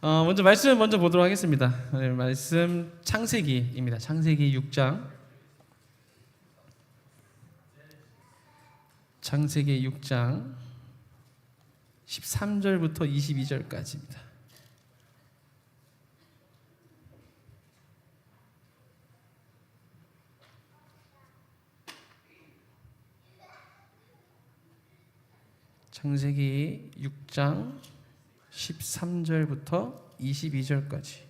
먼저 말씀 보도록 하겠습니다. 오늘 말씀 창세기입니다. 창세기 6장. 창세기 6장 13절부터 22절까지입니다. 창세기 6장 13절부터 22절까지.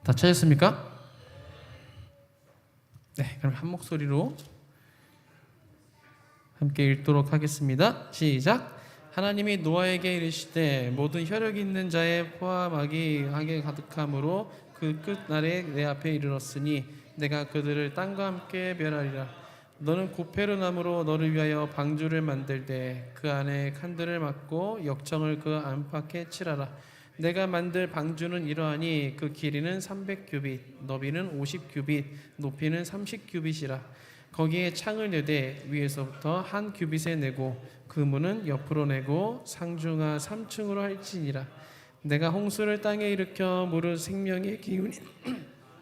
다 찾았습니까? 네, 그럼 한 목소리로 함께 읽도록 하겠습니다. 시작. 하나님이 노아에게 이르시되 모든 혈육 있는 자의 포함하기 하게 가득함으로 그 끝날에 내 앞에 이르렀으니 내가 그들을 땅과 함께 멸하리라. 너는 고페르나무로 너를 위하여 방주를 만들되 그 안에 칸들을 막고 역청을 그 안팎에 칠하라. 내가 만들 방주는 이러하니 그 길이는 300규빗, 너비는 50규빗, 높이는 30규빗이라. 거기에 창을 내되 위에서부터 한 규빗에 내고 그 문은 옆으로 내고 상중하 3층으로 할지니라. 내가 홍수를 땅에 일으켜 물을 생명의 기운인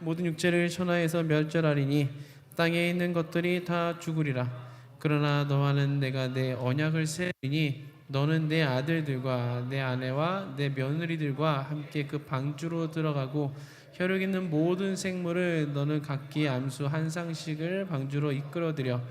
모든 육체를 천하에서 멸절하리니 땅에 있는 것들이 다 죽으리라. 그러나 너와는 내가 내 언약을 세우리니 너는 내 아들들과 내 아내와 내 며느리들과 함께 그 방주로 들어가고 혈육 있는 모든 생물을 너는 각기 암수 한 쌍씩을 방주로 이끌어들여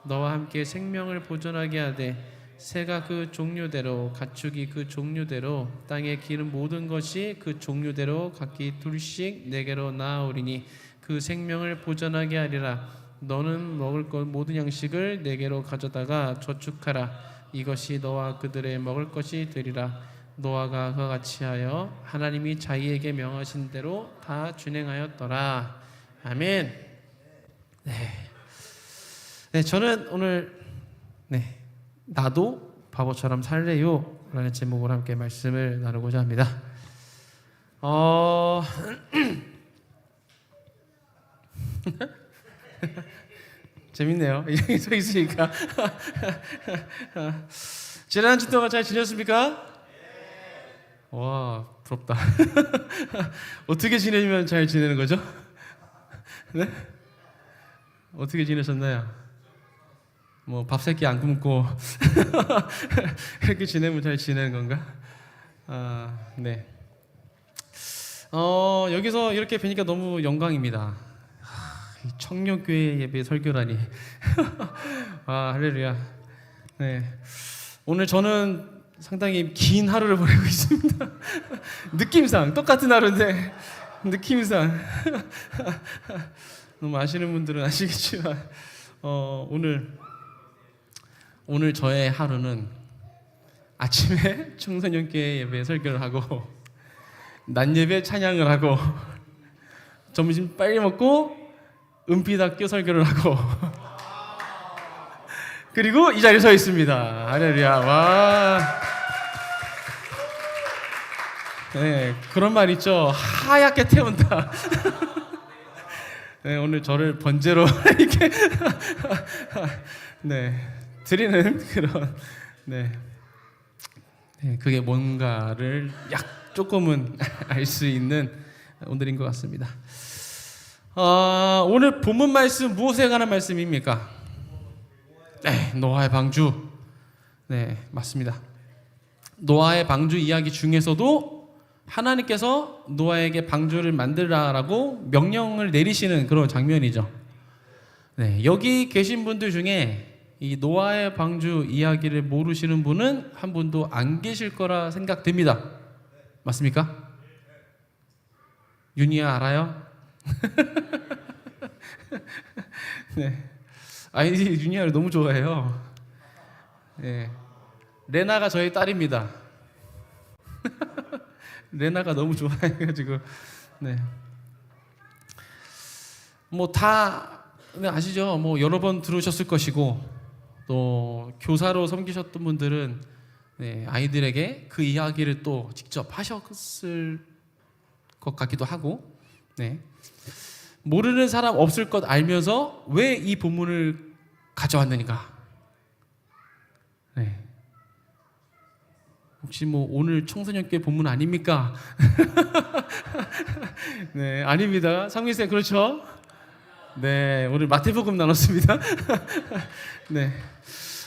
너와 함께 생명을 보존하게 하되 새가 그 종류대로 가축이 그 종류대로 땅에 기는 모든 것이 그 종류대로 각기 둘씩 내게로 나아오리니 그 생명을 보존하게 하리라. 너는 먹을 것 모든 양식을 내게로 가져다가 저축하라. 이것이 너와 그들의 먹을 것이 되리라. 노아가 그와 같이 하여 하나님이 자기에게 명하신 대로 다 준행하였더라. 아멘. 네, 저는 오늘 나도 바보처럼 살래요 라는 제목으로 함께 말씀을 나누고자 합니다. 재밌네요. 여기 서 있으니까. 지난 한 주 동안 잘 지냈습니까? 와, 부럽다. 어떻게 지내면 잘 지내는 거죠? 네? 어떻게 지내셨나요? 뭐 밥 세 끼 안 굶고 이렇게 지내면 잘 지내는 건가? 네. 여기서 이렇게 뵈니까 너무 영광입니다. 청년교회 예배 설교라니. 할렐루야. 네. 오늘 저는 상당히 긴 하루를 보내고 있습니다. 느낌상 똑같은 하루인데 느낌상 너무 아시는 분들은 아시겠지만 오늘 저의 하루는 아침에 청소년교회 예배 설교를 하고 낮 예배 찬양을 하고 점심 빨리 먹고 은빛학교 설교를 하고 그리고 이 자리에 서 있습니다. 할렐루야. 와. 네, 그런 말 있죠. 하얗게 태운다. 네, 오늘 저를 번제로 이렇게 드리는 그런 그게 뭔가를 조금은 알 수 있는 오늘인 것 같습니다. 오늘 본문 말씀 무엇에 관한 말씀입니까? 네, 노아의 방주. 네, 맞습니다. 노아의 방주 이야기 중에서도 하나님께서 노아에게 방주를 만들라라고 명령을 내리시는 그런 장면이죠. 네, 여기 계신 분들 중에 이 노아의 방주 이야기를 모르시는 분은 한 분도 안 계실 거라 생각됩니다. 맞습니까? 윤희야 알아요? 네. 아이디 윤희야를 너무 좋아해요. 네. 레나가 저희 딸입니다. 레나가 너무 좋아해가지고 뭐 다 아시죠? 뭐 여러 번 들으셨을 것이고 또 교사로 섬기셨던 분들은 아이들에게 그 이야기를 또 직접 하셨을 것 같기도 하고 모르는 사람 없을 것 알면서 왜 이 본문을 가져왔느니까 혹시 뭐 오늘 청소년교회 본문 아닙니까? 네, 아닙니다. 상민쌤 그렇죠? 네, 오늘 마태복음 나눴습니다. 네,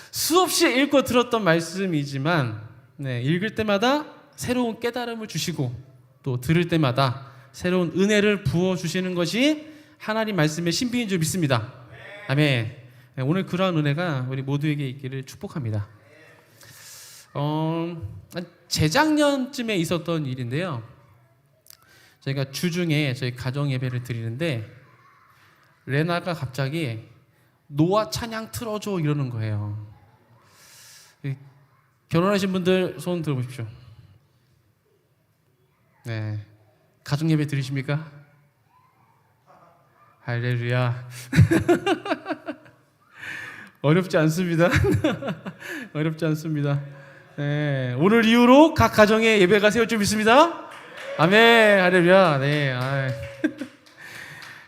수없이 읽고 들었던 말씀이지만 네, 읽을 때마다 새로운 깨달음을 주시고 또 들을 때마다 새로운 은혜를 부어주시는 것이 하나님 말씀의 신비인 줄 믿습니다. 아멘. 네, 오늘 그러한 은혜가 우리 모두에게 있기를 축복합니다. 재작년쯤에 있었던 일인데요. 저희가 주중에 저희 가정 예배를 드리는데 레나가 갑자기 노아 찬양 틀어줘 이러는 거예요. 결혼하신 분들 손 들어보십시오. 네, 가정 예배 드리십니까? 할렐루야. 어렵지 않습니다. 어렵지 않습니다. 네, 오늘 이후로 각 가정에 예배가 세울 줄 믿습니다. 아멘. 할렐루야. 네.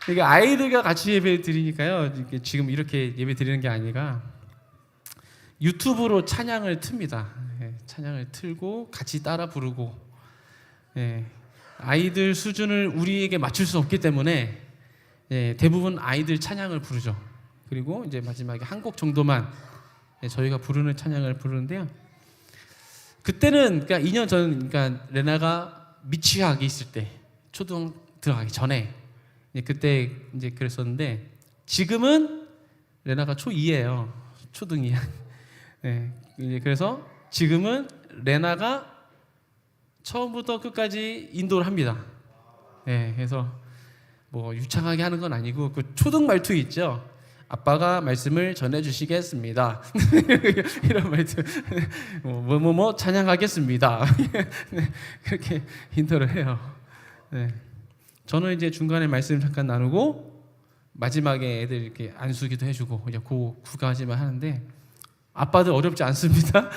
이게 아이들과 같이 예배 드리니까요. 지금 이렇게 예배 드리는 게 아니라 유튜브로 찬양을 틉니다. 네, 찬양을 틀고 같이 따라 부르고. 네, 아이들 수준을 우리에게 맞출 수 없기 때문에 네, 대부분 아이들 찬양을 부르죠. 그리고 이제 마지막에 한 곡 정도만 네, 저희가 부르는 찬양을 부르는데요. 그때는 그러니까 2년 전, 그러니까 레나가 미취학이 있을 때, 초등 들어가기 전에 그때 이제 그랬었는데 지금은 레나가 초2예요. 초등 2학. 네, 이제 그래서 지금은 레나가 처음부터 끝까지 인도를 합니다. 네, 그래서 뭐 유창하게 하는 건 아니고 그 초등 말투 있죠. 아빠가 말씀을 전해주시겠습니다. 이런 말투. 뭐뭐뭐 찬양하겠습니다. 네, 그렇게 인도를 해요. 네. 저는 이제 중간에 말씀 잠깐 나누고 마지막에 애들 이렇게 안수기도 해주고 이제 그 가지만 하는데 아빠들 어렵지 않습니다.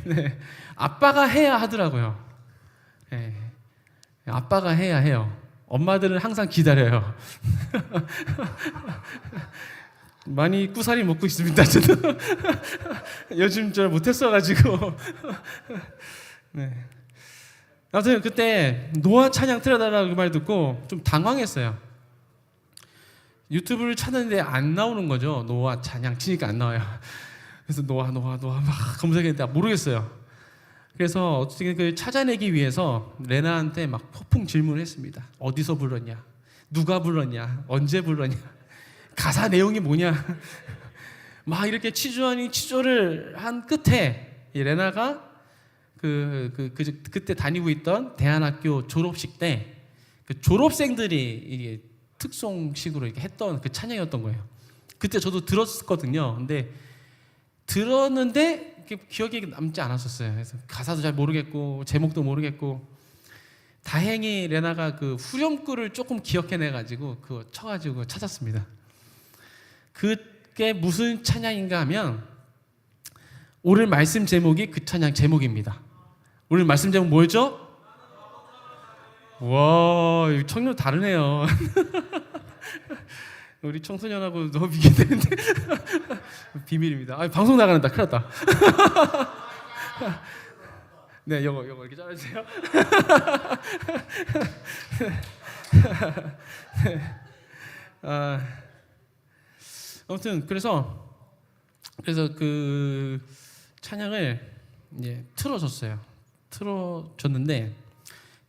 네, 아빠가 해야 하더라고요. 네, 아빠가 해야 해요. 엄마들은 항상 기다려요. 많이 꾸사리 먹고 있습니다. 저도 요즘 잘 못했어가지고. 네. 아무튼 그때 노아 찬양 틀어달라고 그 말 듣고 좀 당황했어요. 유튜브를 찾았는데 안 나오는 거죠. 노아 찬양 치니까 안 나와요. 그래서 노아 막 검색했는데 모르겠어요. 그래서 어떻게 그 찾아내기 위해서 레나한테 막 폭풍 질문을 했습니다. 어디서 불렀냐? 누가 불렀냐? 언제 불렀냐? 가사 내용이 뭐냐? 막 이렇게 치조를 한 끝에 이 레나가 그때 다니고 있던 대안학교 졸업식 때 그 졸업생들이 이게 특송식으로 이렇게 했던 그 찬양이었던 거예요. 그때 저도 들었거든요. 근데 들었는데 기억이 남지 않았었어요. 그래서 가사도 잘 모르겠고 제목도 모르겠고 다행히 레나가 그 후렴구를 조금 기억해내가지고 그거 쳐가지고 찾았습니다. 그게 무슨 찬양인가 하면 오늘 말씀 제목이 그 찬양 제목입니다. 오늘 말씀 제목 뭐였죠? 와, 청년 다르네요. 우리 청소년하고 너무 비교되는데 비밀입니다. 방송 나가는다. 큰일 났다. 네, 요거 이렇게 잘라주세요. 아무튼 그래서 그 찬양을 이제 틀어줬는데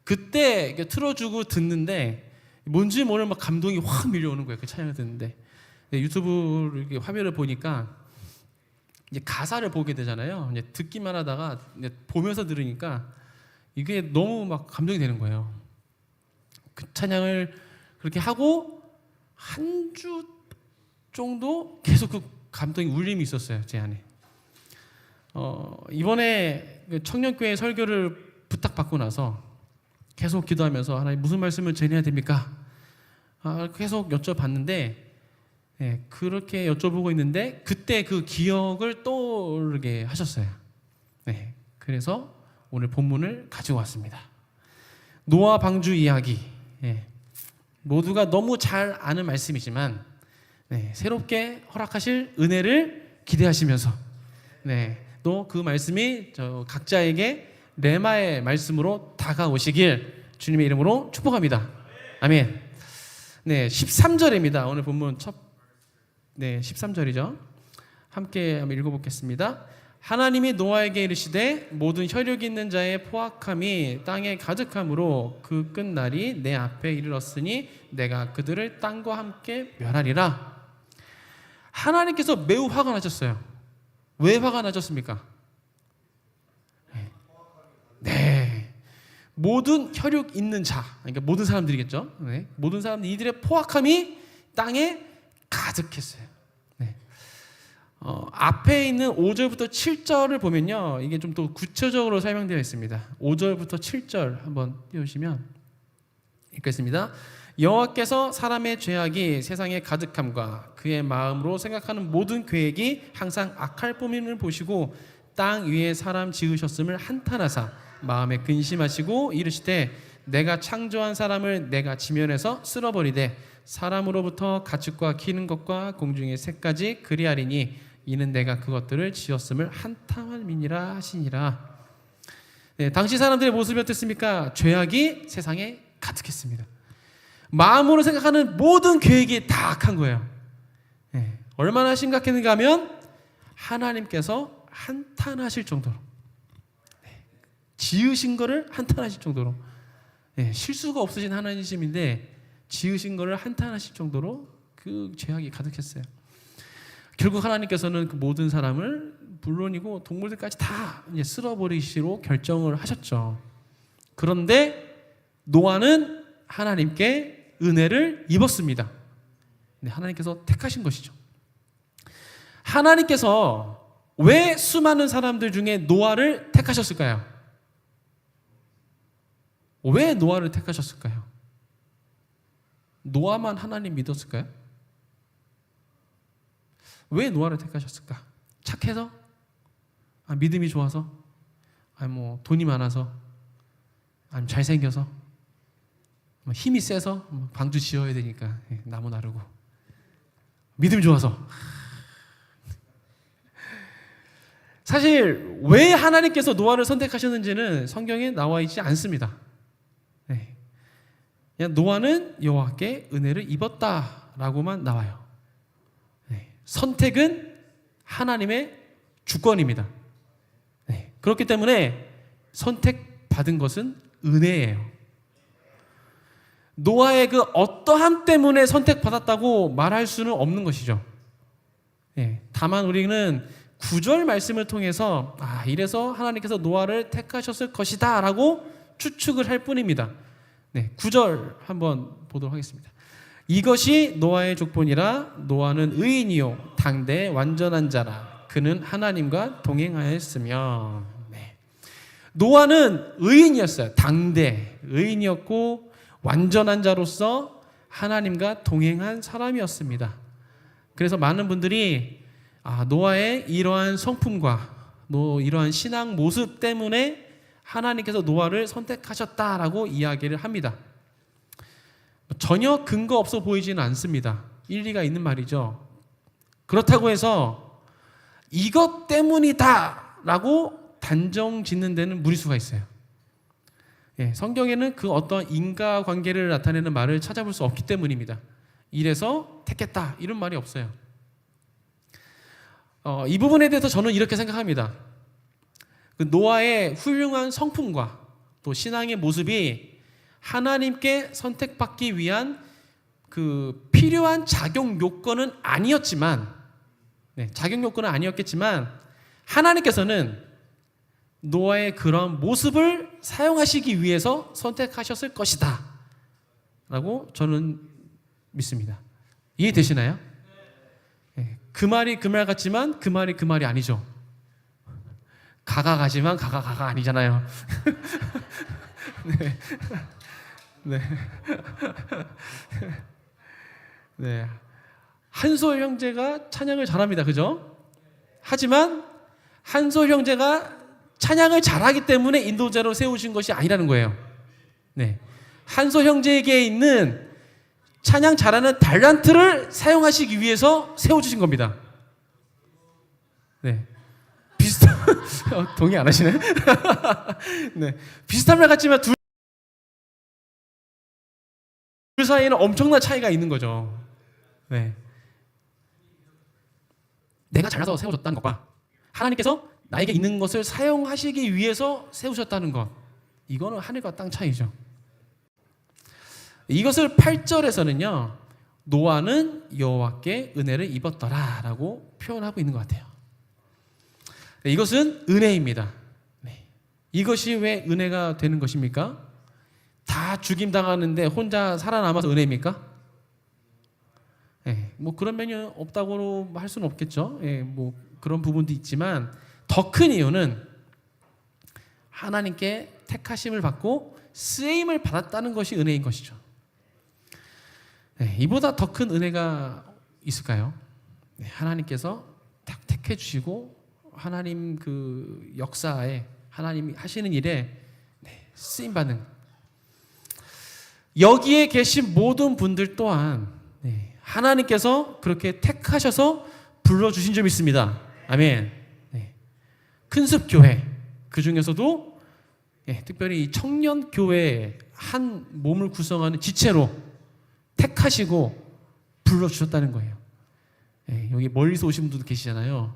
그때 틀어주고 듣는데 뭔지 모를 막 감동이 확 밀려오는 거예요. 그 찬양을 듣는데 유튜브 이렇게 화면을 보니까 이제 가사를 보게 되잖아요. 이제 듣기만 하다가 이제 보면서 들으니까 이게 너무 막 감동이 되는 거예요. 그 찬양을 그렇게 하고 한 주 정도 계속 그 감동이 울림이 있었어요. 제 안에. 이번에 그 청년교회 설교를 부탁받고 나서 계속 기도하면서 하나님 무슨 말씀을 전해야 됩니까? 계속 여쭤봤는데 그렇게 여쭤보고 있는데 그때 그 기억을 떠오르게 하셨어요. 네, 그래서 오늘 본문을 가지고 왔습니다. 노아 방주 이야기. 모두가 너무 잘 아는 말씀이지만 새롭게 허락하실 은혜를 기대하시면서 또 그 말씀이 저 각자에게 레마의 말씀으로 다가오시길 주님의 이름으로 축복합니다. 아멘. 네, 13절입니다. 오늘 본문 13절이죠. 함께 한번 읽어보겠습니다. 하나님이 노아에게 이르시되 모든 혈육 있는 자의 포악함이 땅에 가득함으로 그 끝날이 내 앞에 이르렀으니 내가 그들을 땅과 함께 멸하리라. 하나님께서 매우 화가 나셨어요. 왜 화가 나셨습니까? 네, 모든 혈육 있는 자, 그러니까 모든 사람들이겠죠. 네, 모든 사람들, 이들의 포악함이 땅에 가득했어요. 네. 앞에 있는 5절부터 7절을 보면요, 이게 좀 더 구체적으로 설명되어 있습니다. 5절부터 7절 한번 띄우시면 읽겠습니다. 여호와께서 사람의 죄악이 세상에 가득함과 그의 마음으로 생각하는 모든 계획이 항상 악할 뿐임을 보시고 땅 위에 사람 지으셨음을 한탄하사 마음에 근심하시고 이르시되 내가 창조한 사람을 내가 지면에서 쓸어버리되 사람으로부터 가축과 기는 것과 공중의 새까지 그리하리니 이는 내가 그것들을 지었음을 한탄함이니라 하시니라. 네, 당시 사람들의 모습이 어땠습니까? 죄악이 세상에 가득했습니다. 마음으로 생각하는 모든 계획이 다 악한 거예요. 네, 얼마나 심각했는가 하면 하나님께서 한탄하실 정도로, 지으신 거를 한탄하실 정도로, 실수가 없으신 하나님이신데 지으신 거를 한탄하실 정도로 그 죄악이 가득했어요. 결국 하나님께서는 그 모든 사람을 물론이고 동물들까지 다 이제 쓸어버리시로 결정을 하셨죠. 그런데 노아는 하나님께 은혜를 입었습니다. 하나님께서 택하신 것이죠. 하나님께서 왜 수많은 사람들 중에 노아를 택하셨을까요? 왜 노아를 택하셨을까요? 노아만 하나님 믿었을까요? 왜 노아를 택하셨을까? 착해서? 믿음이 좋아서? 뭐 돈이 많아서? 아니면 잘생겨서? 힘이 세서? 방주 지어야 되니까 나무 나르고. 믿음이 좋아서. 사실 왜 하나님께서 노아를 선택하셨는지는 성경에 나와 있지 않습니다. 그냥 노아는 여호와께 은혜를 입었다라고만 나와요. 선택은 하나님의 주권입니다. 그렇기 때문에 선택받은 것은 은혜예요. 노아의 그 어떠함 때문에 선택받았다고 말할 수는 없는 것이죠. 다만 우리는 9절 말씀을 통해서 이래서 하나님께서 노아를 택하셨을 것이다 라고 추측을 할 뿐입니다. 9절 한번 보도록 하겠습니다. 이것이 노아의 족본이라. 노아는 의인이요 당대 완전한 자라. 그는 하나님과 동행하였으며. 노아는 의인이었어요. 당대 의인이었고 완전한 자로서 하나님과 동행한 사람이었습니다. 그래서 많은 분들이 노아의 이러한 성품과 이러한 신앙 모습 때문에 하나님께서 노아를 선택하셨다라고 이야기를 합니다. 전혀 근거 없어 보이지는 않습니다. 일리가 있는 말이죠. 그렇다고 해서 이것 때문이다라고 단정 짓는 데는 무리수가 있어요. 성경에는 그 어떤 인과관계를 나타내는 말을 찾아볼 수 없기 때문입니다. 이래서 택했다 이런 말이 없어요. 이 부분에 대해서 저는 이렇게 생각합니다. 그 노아의 훌륭한 성품과 또 신앙의 모습이 하나님께 선택받기 위한 그 필요한 작용 요건은 아니었지만, 작용 요건은 아니었겠지만 하나님께서는 노아의 그런 모습을 사용하시기 위해서 선택하셨을 것이다 라고 저는 믿습니다. 이해되시나요? 그 말이 그 말 같지만 그 말이 그 말이 아니죠. 가가 가지만 가가 아니잖아요. 네. 한솔 형제가 찬양을 잘합니다. 그죠? 하지만 한솔 형제가 찬양을 잘하기 때문에 인도자로 세우신 것이 아니라는 거예요. 한솔 형제에게 있는 찬양 잘하는 달란트를 사용하시기 위해서 세워주신 겁니다. 비슷한 동의 안 하시네? 네. 비슷한 말 같지만 둘 사이에는 엄청난 차이가 있는 거죠. 네. 내가 잘나서 세워졌다는 것과 하나님께서 나에게 있는 것을 사용하시기 위해서 세우셨다는 것, 이거는 하늘과 땅 차이죠. 이것을 8절에서는요, 노아는 여호와께 은혜를 입었더라 라고 표현하고 있는 것 같아요. 네, 이것은 은혜입니다. 네. 이것이 왜 은혜가 되는 것입니까? 다 죽임당하는데 혼자 살아남아서 은혜입니까? 네, 뭐 그런 면이 없다고 할 수는 없겠죠. 네, 뭐 그런 부분도 있지만 더 큰 이유는 하나님께 택하심을 받고 쓰임을 받았다는 것이 은혜인 것이죠. 네, 이보다 더 큰 은혜가 있을까요? 네, 하나님께서 딱 택해 주시고 하나님 그 역사에 하나님이 하시는 일에 쓰임 받는, 여기에 계신 모든 분들 또한 하나님께서 그렇게 택하셔서 불러주신 점이 있습니다. 아멘. 큰습교회, 그 중에서도 특별히 청년교회의 한 몸을 구성하는 지체로 택하시고 불러주셨다는 거예요. 여기 멀리서 오신 분들도 계시잖아요.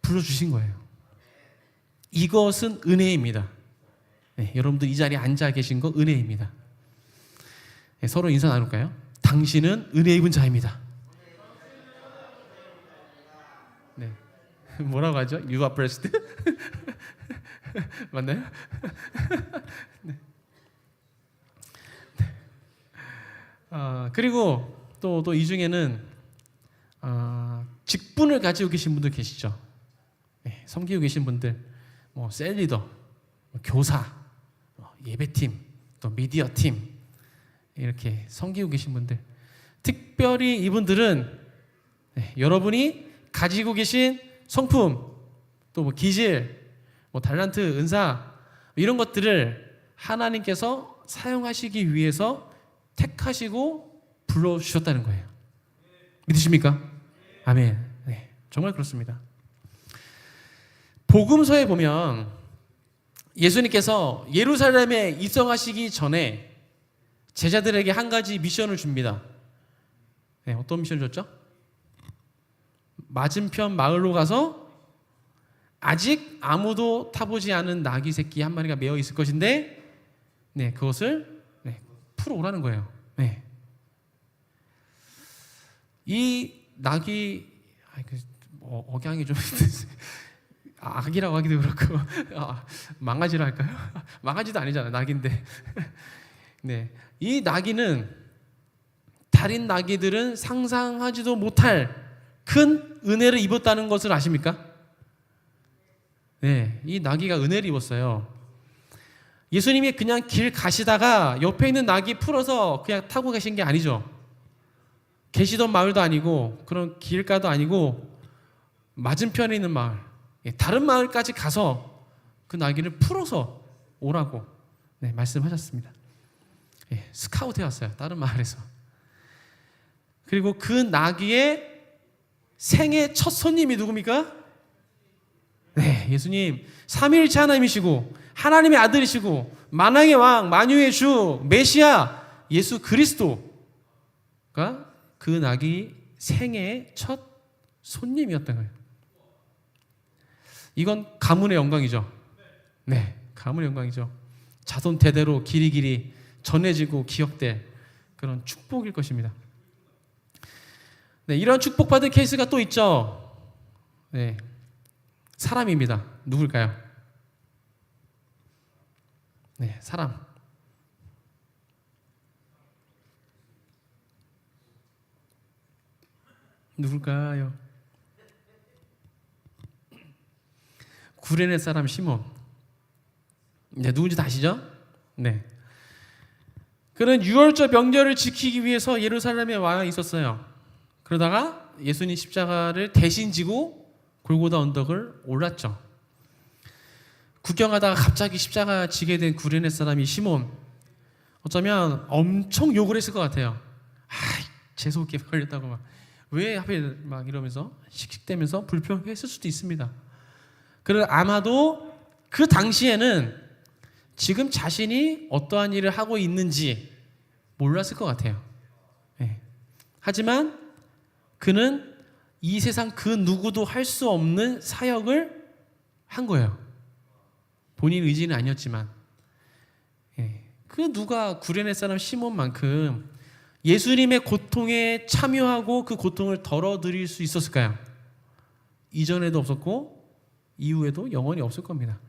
불러주신 거예요. 이것은 은혜입니다. 여러분들 이 자리에 앉아 계신 거 은혜입니다. 서로 인사 나눌까요? 당신은 은혜 입은 자입니다. 네. 뭐라고 하죠? You are blessed? 맞나요? 네. 그리고 또 이 중에는 직분을 가지고 계신 분들 계시죠. 섬기고 계신 분들, 뭐 셀리더, 교사, 예배팀, 또 미디어팀, 이렇게 섬기고 계신 분들, 특별히 이분들은 여러분이 가지고 계신 성품, 또 뭐 기질, 뭐 달란트, 은사, 이런 것들을 하나님께서 사용하시기 위해서 택하시고 불러주셨다는 거예요. 믿으십니까? 아멘. 네, 정말 그렇습니다. 복음서에 보면 예수님께서 예루살렘에 입성하시기 전에 제자들에게 한 가지 미션을 줍니다. 어떤 미션을 줬죠? 맞은편 마을로 가서 아직 아무도 타보지 않은 나귀 새끼 한 마리가 메어 있을 것인데 그것을 풀어오라는 거예요. 이 낙이 억양이 좀 악이라고 하기도 그렇고 망가지라 할까요? 망가지도 아니잖아요. 낙인데. 이 낙이는 다른 낙이들은 상상하지도 못할 큰 은혜를 입었다는 것을 아십니까? 이 낙이가 은혜를 입었어요. 예수님이 그냥 길 가시다가 옆에 있는 낙이 풀어서 그냥 타고 계신 게 아니죠. 계시던 마을도 아니고 그런 길가도 아니고 맞은편에 있는 마을, 다른 마을까지 가서 그 나귀를 풀어서 오라고 말씀하셨습니다. 스카우트 해왔어요. 다른 마을에서. 그리고 그 나귀의 생애 첫 손님이 누굽니까? 예수님, 삼위일체 하나님이시고 하나님의 아들이시고 만왕의 왕, 만유의 주, 메시아 예수 그리스도가 그 나귀 생애의 첫 손님이었던 거예요. 이건 가문의 영광이죠. 가문의 영광이죠. 자손 대대로 길이길이 전해지고 기억될 그런 축복일 것입니다. 이런 축복받은 케이스가 또 있죠. 사람입니다. 누굴까요? 사람. 누굴까요? 구레네 사람 시몬. 누군지 다 아시죠? 그는 유월절 명절을 지키기 위해서 예루살렘에 와 있었어요. 그러다가 예수님 십자가를 대신 지고 골고다 언덕을 올랐죠. 구경하다가 갑자기 십자가 지게 된 구레네 사람이 시몬. 어쩌면 엄청 욕을 했을 것 같아요. 재수없게 걸렸다고 왜 하필 막 이러면서 씩씩대면서 불평했을 수도 있습니다. 그리고 아마도 그 당시에는 지금 자신이 어떠한 일을 하고 있는지 몰랐을 것 같아요. 네. 하지만 그는 이 세상 그 누구도 할 수 없는 사역을 한 거예요. 본인 의지는 아니었지만. 네. 그 누가 구레네 사람 시몬만큼 예수님의 고통에 참여하고 그 고통을 덜어드릴 수 있었을까요? 이전에도 없었고 이후에도 영원히 없을 겁니다.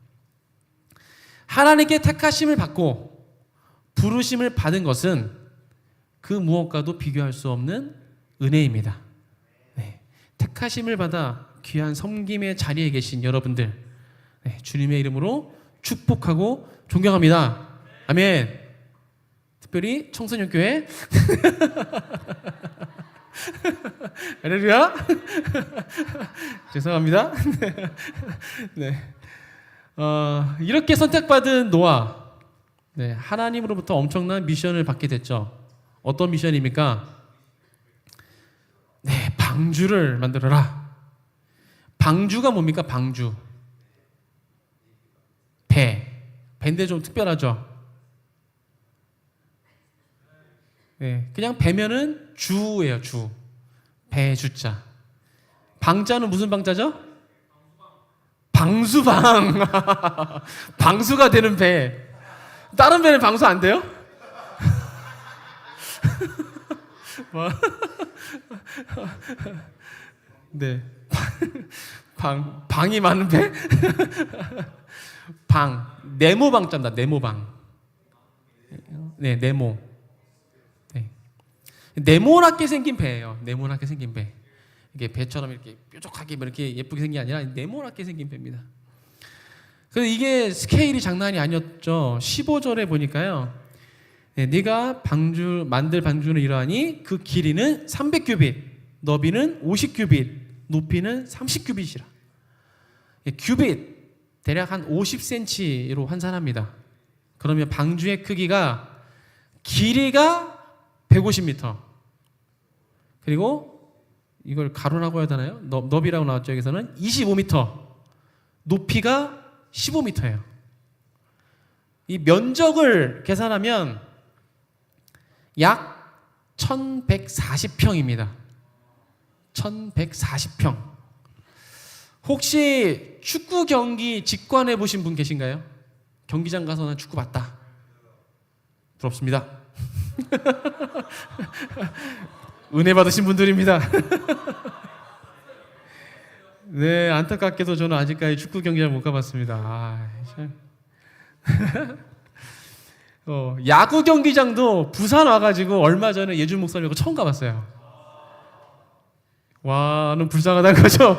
하나님께 택하심을 받고 부르심을 받은 것은 그 무엇과도 비교할 수 없는 은혜입니다. 네. 택하심을 받아 귀한 섬김의 자리에 계신 여러분들, 네. 주님의 이름으로 축복하고 존경합니다. 아멘. 특별히 청소년교회 할렐루야. 죄송합니다. 네. 이렇게 선택받은 노아, 네, 하나님으로부터 엄청난 미션을 받게 됐죠. 어떤 미션입니까? 네, 방주를 만들어라. 방주가 뭡니까? 방주. 배인데 좀 특별하죠. 네, 그냥 배면은 주예요. 주. 배 주자. 방자는 무슨 방자죠? 방수방. 방수가 되는 배. 다른 배는 방수 안 돼요? 네. 방이 많은 배? 네모 방자입니다. 네모방. 네, 네모. 네. 네모나게 생긴 배예요. 네모나게 생긴 배. 이게 배처럼 이렇게 뾰족하게 이렇게 예쁘게 생긴 게 아니라 네모나게 생긴 배입니다. 그래서 이게 스케일이 장난이 아니었죠. 15절에 보니까요. 네, 네가 만들 방주는 이러하니 그 길이는 300규빗, 너비는 50규빗, 높이는 30규빗이라. 규빗 대략 한 50cm로 환산합니다. 그러면 방주의 크기가 길이가 150m. 그리고 이걸 가로라고 해야 되나요? 너비라고 나왔죠. 여기서는 25m. 높이가 15m예요. 이 면적을 계산하면 약 1140평입니다. 1140평. 혹시 축구 경기 직관해 보신 분 계신가요? 경기장 가서 난 축구 봤다. 부럽습니다. 은혜 받으신 분들입니다. 네, 안타깝게도 저는 아직까지 축구 경기를 못 가봤습니다. 야구 경기장도 부산 와가지고 얼마 전에 예준 목사님하고 처음 가봤어요. 와, 는 불쌍하다는 거죠.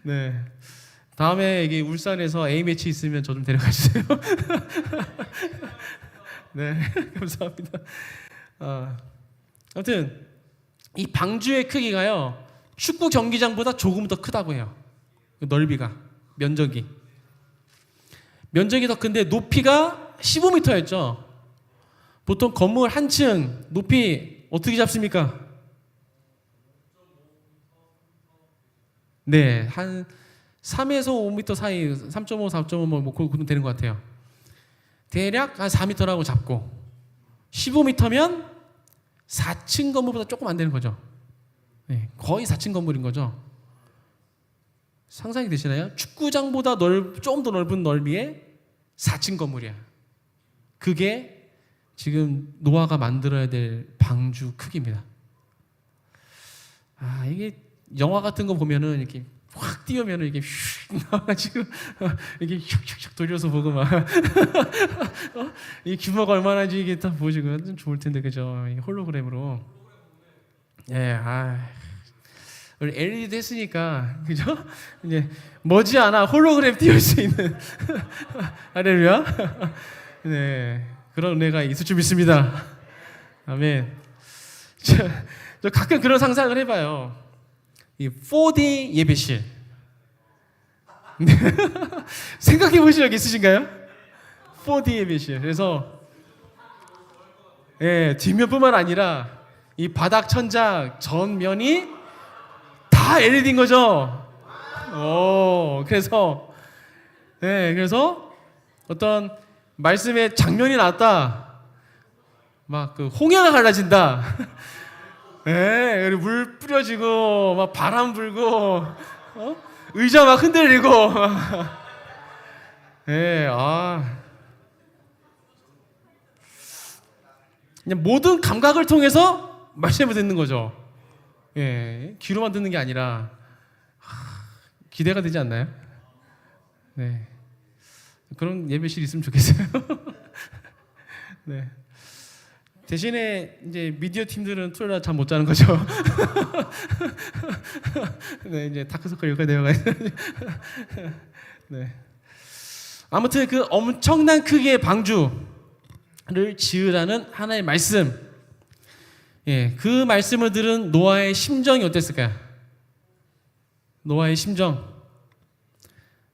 네, 다음에 이게 울산에서 A 매치 있으면 저 좀 데려가 주세요. 네, 감사합니다. 아무튼 이 방주의 크기가요 축구 경기장보다 조금 더 크다고 해요. 넓이가, 면적이 더 큰데 높이가 15m였죠. 보통 건물 한 층 높이 어떻게 잡습니까? 네, 한 3에서 5m 사이, 3.5, 4.5 뭐 그런 되는 것 같아요. 대략 한 4m라고 잡고 15m면 4층 건물보다 조금 안 되는 거죠. 네, 거의 4층 건물인 거죠. 상상이 되시나요? 축구장보다 좀 더 넓은 넓이의 4층 건물이야. 그게 지금 노아가 만들어야 될 방주 크기입니다. 이게 영화 같은 거 보면은 이렇게 확 띄우면은 이게 휙 나와가지고 이게 슉슉슉 돌려서 보고 막 이 규모가 얼마나인지 이게 다 보시고 좀 좋을 텐데 그죠? 홀로그램으로. 예, 우리 LED도 했으니까 그죠? 이제 머지않아 홀로그램 띄울 수 있는 할렐루야. 네, 그런 은혜가 있을 줄 믿습니다. 아멘. 저 가끔 그런 상상을 해봐요. 이 4D 예배실. 생각해 보신 적 있으신가요? 4D 예배실. 그래서 예, 뒷면뿐만 아니라 이 바닥 천장 전면이 다 LED인 거죠. 그래서 네, 그래서 어떤 말씀의 장면이 나왔다. 막 그 홍해가 갈라진다. 네, 그리고 물 뿌려지고 막 바람 불고 의자 막 흔들리고. 네, 그냥 모든 감각을 통해서 말씀을 듣는 거죠. 예, 귀로만 듣는 게 아니라 기대가 되지 않나요? 네, 그런 예배실 있으면 좋겠어요. 네. 대신에 이제 미디어 팀들은 토요일 날 잠 못 자는 거죠. 네, 이제 다크서클 여기까지 내려가야 돼. 네. 아무튼 그 엄청난 크기의 방주를 지으라는 하나의 말씀. 예, 그 말씀을 들은 노아의 심정이 어땠을까요? 노아의 심정.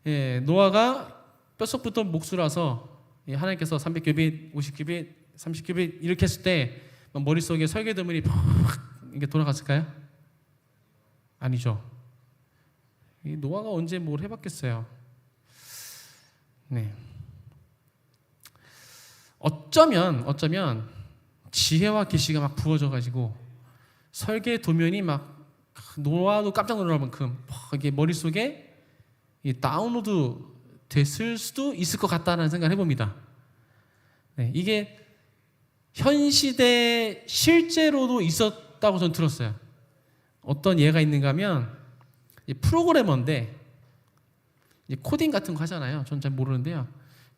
예, 노아가 뼛속부터 목수라서 하나님께서 300규빗, 50규빗, 30규빗 이렇게 했을 때 머릿속에 설계도물이 팍 이렇게 돌아갔을까요? 아니죠. 이 노아가 언제 뭘 해봤겠어요? 네. 어쩌면 지혜와 계시가 막 부어져가지고 설계 도면이 막 노아도 깜짝 놀랄 만큼 이게 머릿속에 다운로드 됐을 수도 있을 것 같다는 생각을 해봅니다. 네, 이게 현 시대에 실제로도 있었다고 저는 들었어요. 어떤 예가 있는가 하면 프로그래머인데 코딩 같은 거 하잖아요. 저는 잘 모르는데요.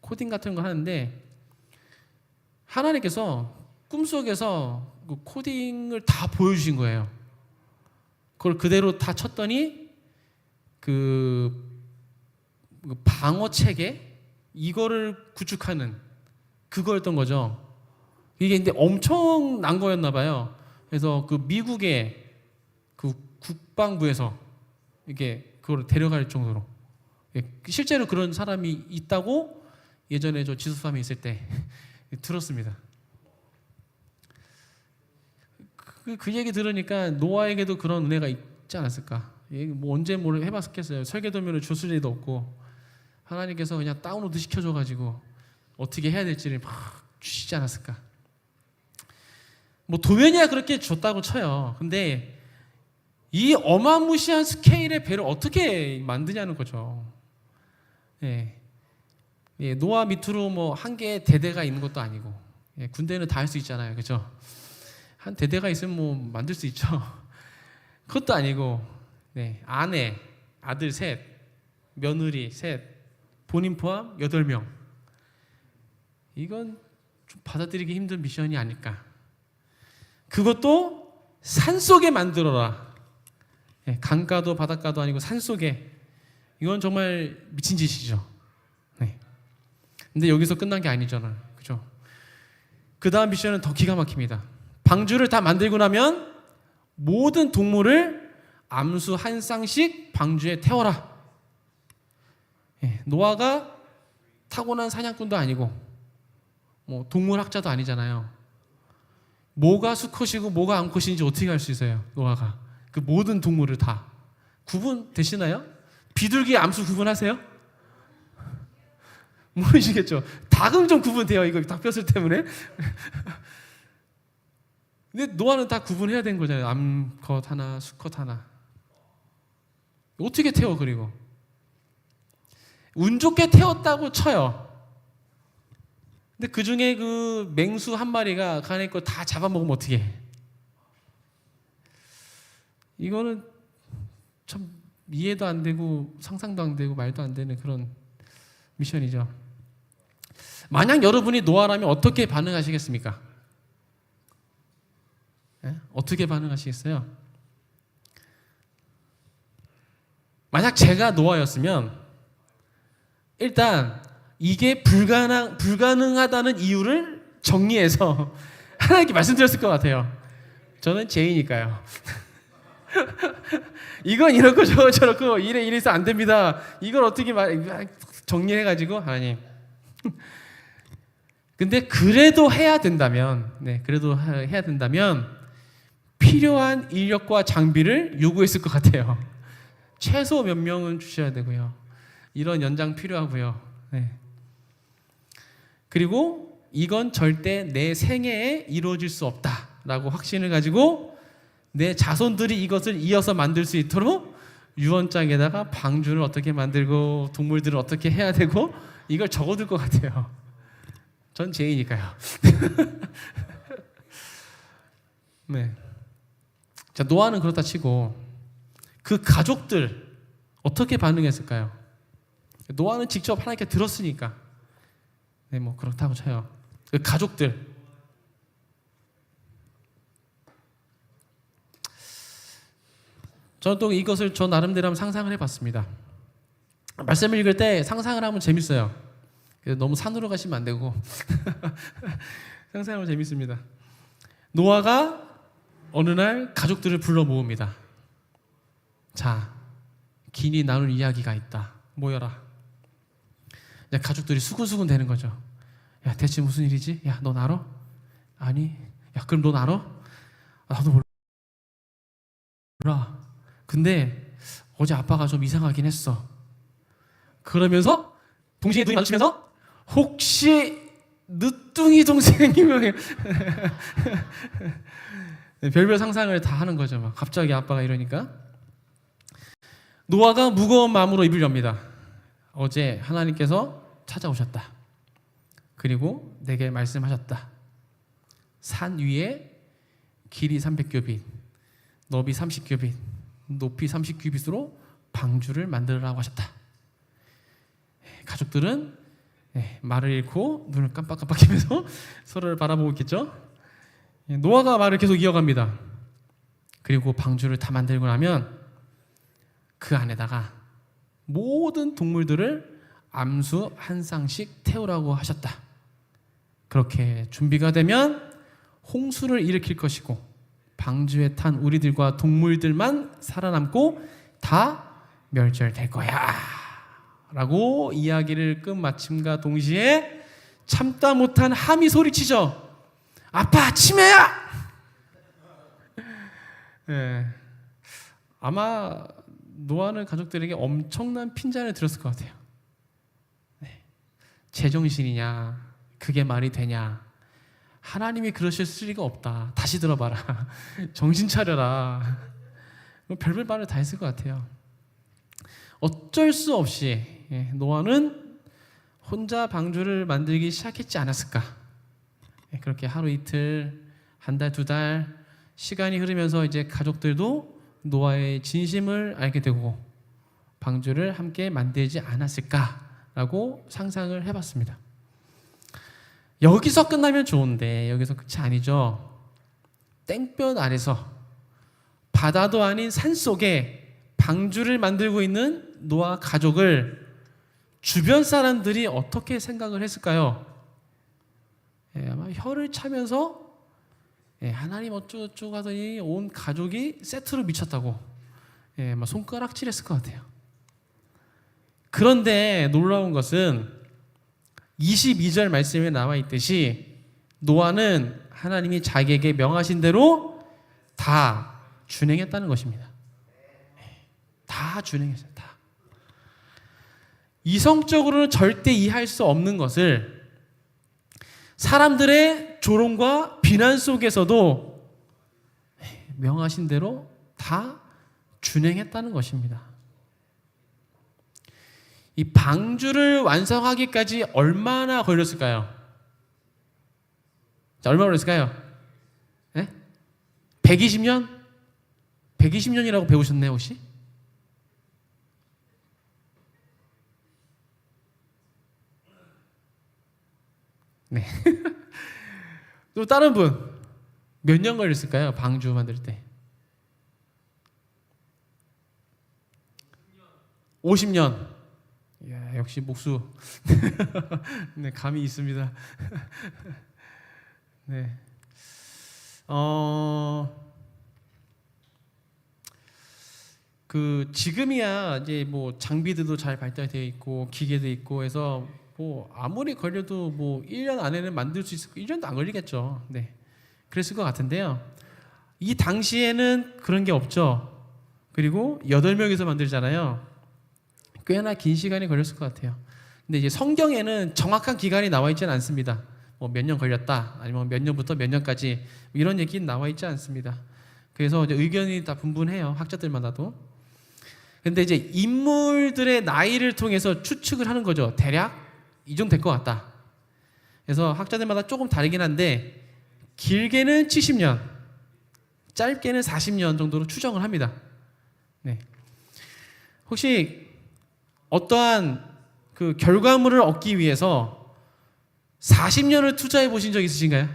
코딩 같은 거 하는데 하나님께서 꿈속에서 그 코딩을 다 보여주신 거예요. 그걸 그대로 다 쳤더니 그 방어 체계 이거를 구축하는 그거였던 거죠. 이게 근데 엄청난 거였나 봐요. 그래서 그 미국의 그 국방부에서 이게 그걸 데려갈 정도로 실제로 그런 사람이 있다고 예전에 저 지소삼에 있을 때 들었습니다. 그 얘기 들으니까 노아에게도 그런 은혜가 있지 않았을까? 뭐 언제 뭘 해봤겠어요. 설계도면을 줬을 리도 없고 하나님께서 그냥 다운로드 시켜줘가지고 어떻게 해야 될지를 막 주시지 않았을까? 뭐 도면이야 그렇게 줬다고 쳐요. 근데 이 어마무시한 스케일의 배를 어떻게 만드냐는 거죠. 예. 예, 노아 밑으로 뭐 한 개의 대대가 있는 것도 아니고 예, 군대는 다 할 수 있잖아요, 그렇죠? 한 대대가 있으면 뭐 만들 수 있죠. 그것도 아니고 네, 아내, 아들 셋, 며느리 셋, 본인 포함 8명. 이건 좀 받아들이기 힘든 미션이 아닐까. 그것도 산속에 만들어라. 예, 강가도 바닷가도 아니고 산속에. 이건 정말 미친 짓이죠. 네. 근데 여기서 끝난 게 아니잖아요. 그죠? 그 다음 미션은 더 기가 막힙니다. 방주를 다 만들고 나면 모든 동물을 암수 한 쌍씩 방주에 태워라. 예, 노아가 타고난 사냥꾼도 아니고 뭐 동물학자도 아니잖아요. 뭐가 수컷이고 뭐가 암컷인지 어떻게 알 수 있어요? 노아가 그 모든 동물을 다 구분되시나요? 비둘기 암수 구분하세요? 모르시겠죠? 닭은 좀 구분돼요. 이거 닭뼈슬 때문에. 근데 노아는 다 구분해야 되는 거잖아요. 암컷 하나, 수컷 하나. 어떻게 태워? 그리고 운 좋게 태웠다고 쳐요. 근데 그 중에 그 맹수 한 마리가 그 안에 거 다 잡아먹으면 어떻게 해? 이거는 참 이해도 안 되고 상상도 안 되고 말도 안 되는 그런 미션이죠. 만약 여러분이 노아라면 어떻게 반응하시겠습니까? 네? 어떻게 반응하시겠어요? 만약 제가 노아였으면 일단 이게 불가능하다는 이유를 정리해서 하나님께 말씀드렸을 것 같아요. 저는 죄이니까요. 이건 이렇고 저건 저렇고 이래서 안 됩니다. 이걸 어떻게 정리해가지고 하나님. 근데 그래도 해야 된다면, 네, 그래도 해야 된다면 필요한 인력과 장비를 요구했을 것 같아요. 최소 몇 명은 주셔야 되고요. 이런 연장 필요하고요. 네. 그리고 이건 절대 내 생애에 이루어질 수 없다라고 확신을 가지고 내 자손들이 이것을 이어서 만들 수 있도록 유언장에다가 방주를 어떻게 만들고 동물들을 어떻게 해야 되고 이걸 적어둘 것 같아요. 전 죄이니까요. 네. 자, 노아는 그렇다 치고 그 가족들 어떻게 반응했을까요? 노아는 직접 하나님께 들었으니까. 네, 뭐 그렇다고 쳐요. 그 가족들. 저는 또 이것을 저 나름대로 한번 상상을 해봤습니다. 말씀을 읽을 때 상상을 하면 재밌어요. 너무 산으로 가시면 안 되고 상상하면 재밌습니다. 노아가 어느 날 가족들을 불러 모읍니다. 자, 긴히 나눌 이야기가 있다. 모여라. 야, 가족들이 수근수근 되는 거죠. 야, 대체 무슨 일이지? 야, 넌 알아? 아니. 야, 그럼 넌 알아? 나도 몰라. 근데 어제 아빠가 좀 이상하긴 했어. 그러면서 동시에 눈이 마주치면서 혹시 늦둥이 동생이면 별별 상상을 다 하는 거죠. 막 갑자기 아빠가 이러니까 노아가 무거운 마음으로 입을 엽니다. 어제 하나님께서 찾아오셨다. 그리고 내게 말씀하셨다. 산 위에 길이 300규빗, 너비 30규빗, 높이 30규빗으로 방주를 만들라고 하셨다. 가족들은 말을 잃고 눈을 깜빡깜빡하면서 서로를 바라보고 있겠죠. 노아가 말을 계속 이어갑니다. 그리고 방주를 다 만들고 나면 그 안에다가 모든 동물들을 암수 한 쌍씩 태우라고 하셨다. 그렇게 준비가 되면 홍수를 일으킬 것이고 방주에 탄 우리들과 동물들만 살아남고 다 멸절될 거야 라고 이야기를 끝마침과 동시에 참다 못한 함이 소리치죠. 아빠, 치매야! 네. 아마 노아는 가족들에게 엄청난 핀잔을 들었을 것 같아요. 네. 제정신이냐? 그게 말이 되냐? 하나님이 그러실 리가 없다. 다시 들어봐라. 정신 차려라. 별별 말을 다 했을 것 같아요. 어쩔 수 없이 노아는 혼자 방주를 만들기 시작했지 않았을까. 그렇게 하루 이틀, 한 달, 두 달 시간이 흐르면서 이제 가족들도 노아의 진심을 알게 되고 방주를 함께 만들지 않았을까라고 상상을 해봤습니다. 여기서 끝나면 좋은데 여기서 끝이 아니죠. 땡볕 아래서 바다도 아닌 산 속에 방주를 만들고 있는 노아 가족을 주변 사람들이 어떻게 생각을 했을까요? 아마 혀를 차면서 하나님 어쩌고저쩌고 하더니 온 가족이 세트로 미쳤다고 막 손가락질했을 것 같아요. 그런데 놀라운 것은 22절 말씀에 나와 있듯이 노아는 하나님이 자기에게 명하신 대로 다 준행했다는 것입니다. 다 준행했어요. 다. 이성적으로는 절대 이해할 수 없는 것을 사람들의 조롱과 비난 속에서도 명하신 대로 다 준행했다는 것입니다. 이 방주를 완성하기까지 얼마나 걸렸을까요? 자, 얼마나 걸렸을까요? 120년? 120년이라고 배우셨네요, 혹시? 네. 또 다른 분 몇 년 걸렸을까요? 방주 만들 때 50년. 이야, 역시 목수. 네, 감이 있습니다. 네. 그 지금이야 이제 뭐 장비들도 잘 발달되어 있고 기계도 있고 해서 뭐 아무리 걸려도 뭐 1년 안에는 만들 수 있을 1년도 안 걸리겠죠. 네. 그랬을 것 같은데요. 이 당시에는 그런 게 없죠. 그리고 8명이서 만들잖아요. 꽤나 긴 시간이 걸렸을 것 같아요. 근데 이제 성경에는 정확한 기간이 나와 있지는 않습니다. 뭐 몇 년 걸렸다, 아니면 몇 년부터 몇 년까지 이런 얘기는 나와 있지 않습니다. 그래서 이제 의견이 다 분분해요. 학자들마다도. 근데 이제 인물들의 나이를 통해서 추측을 하는 거죠. 대략 이 정도 될 것 같다. 그래서 학자들마다 조금 다르긴 한데 길게는 70년, 짧게는 40년 정도로 추정을 합니다. 네. 혹시 어떠한 그 결과물을 얻기 위해서 40년을 투자해 보신 적 있으신가요?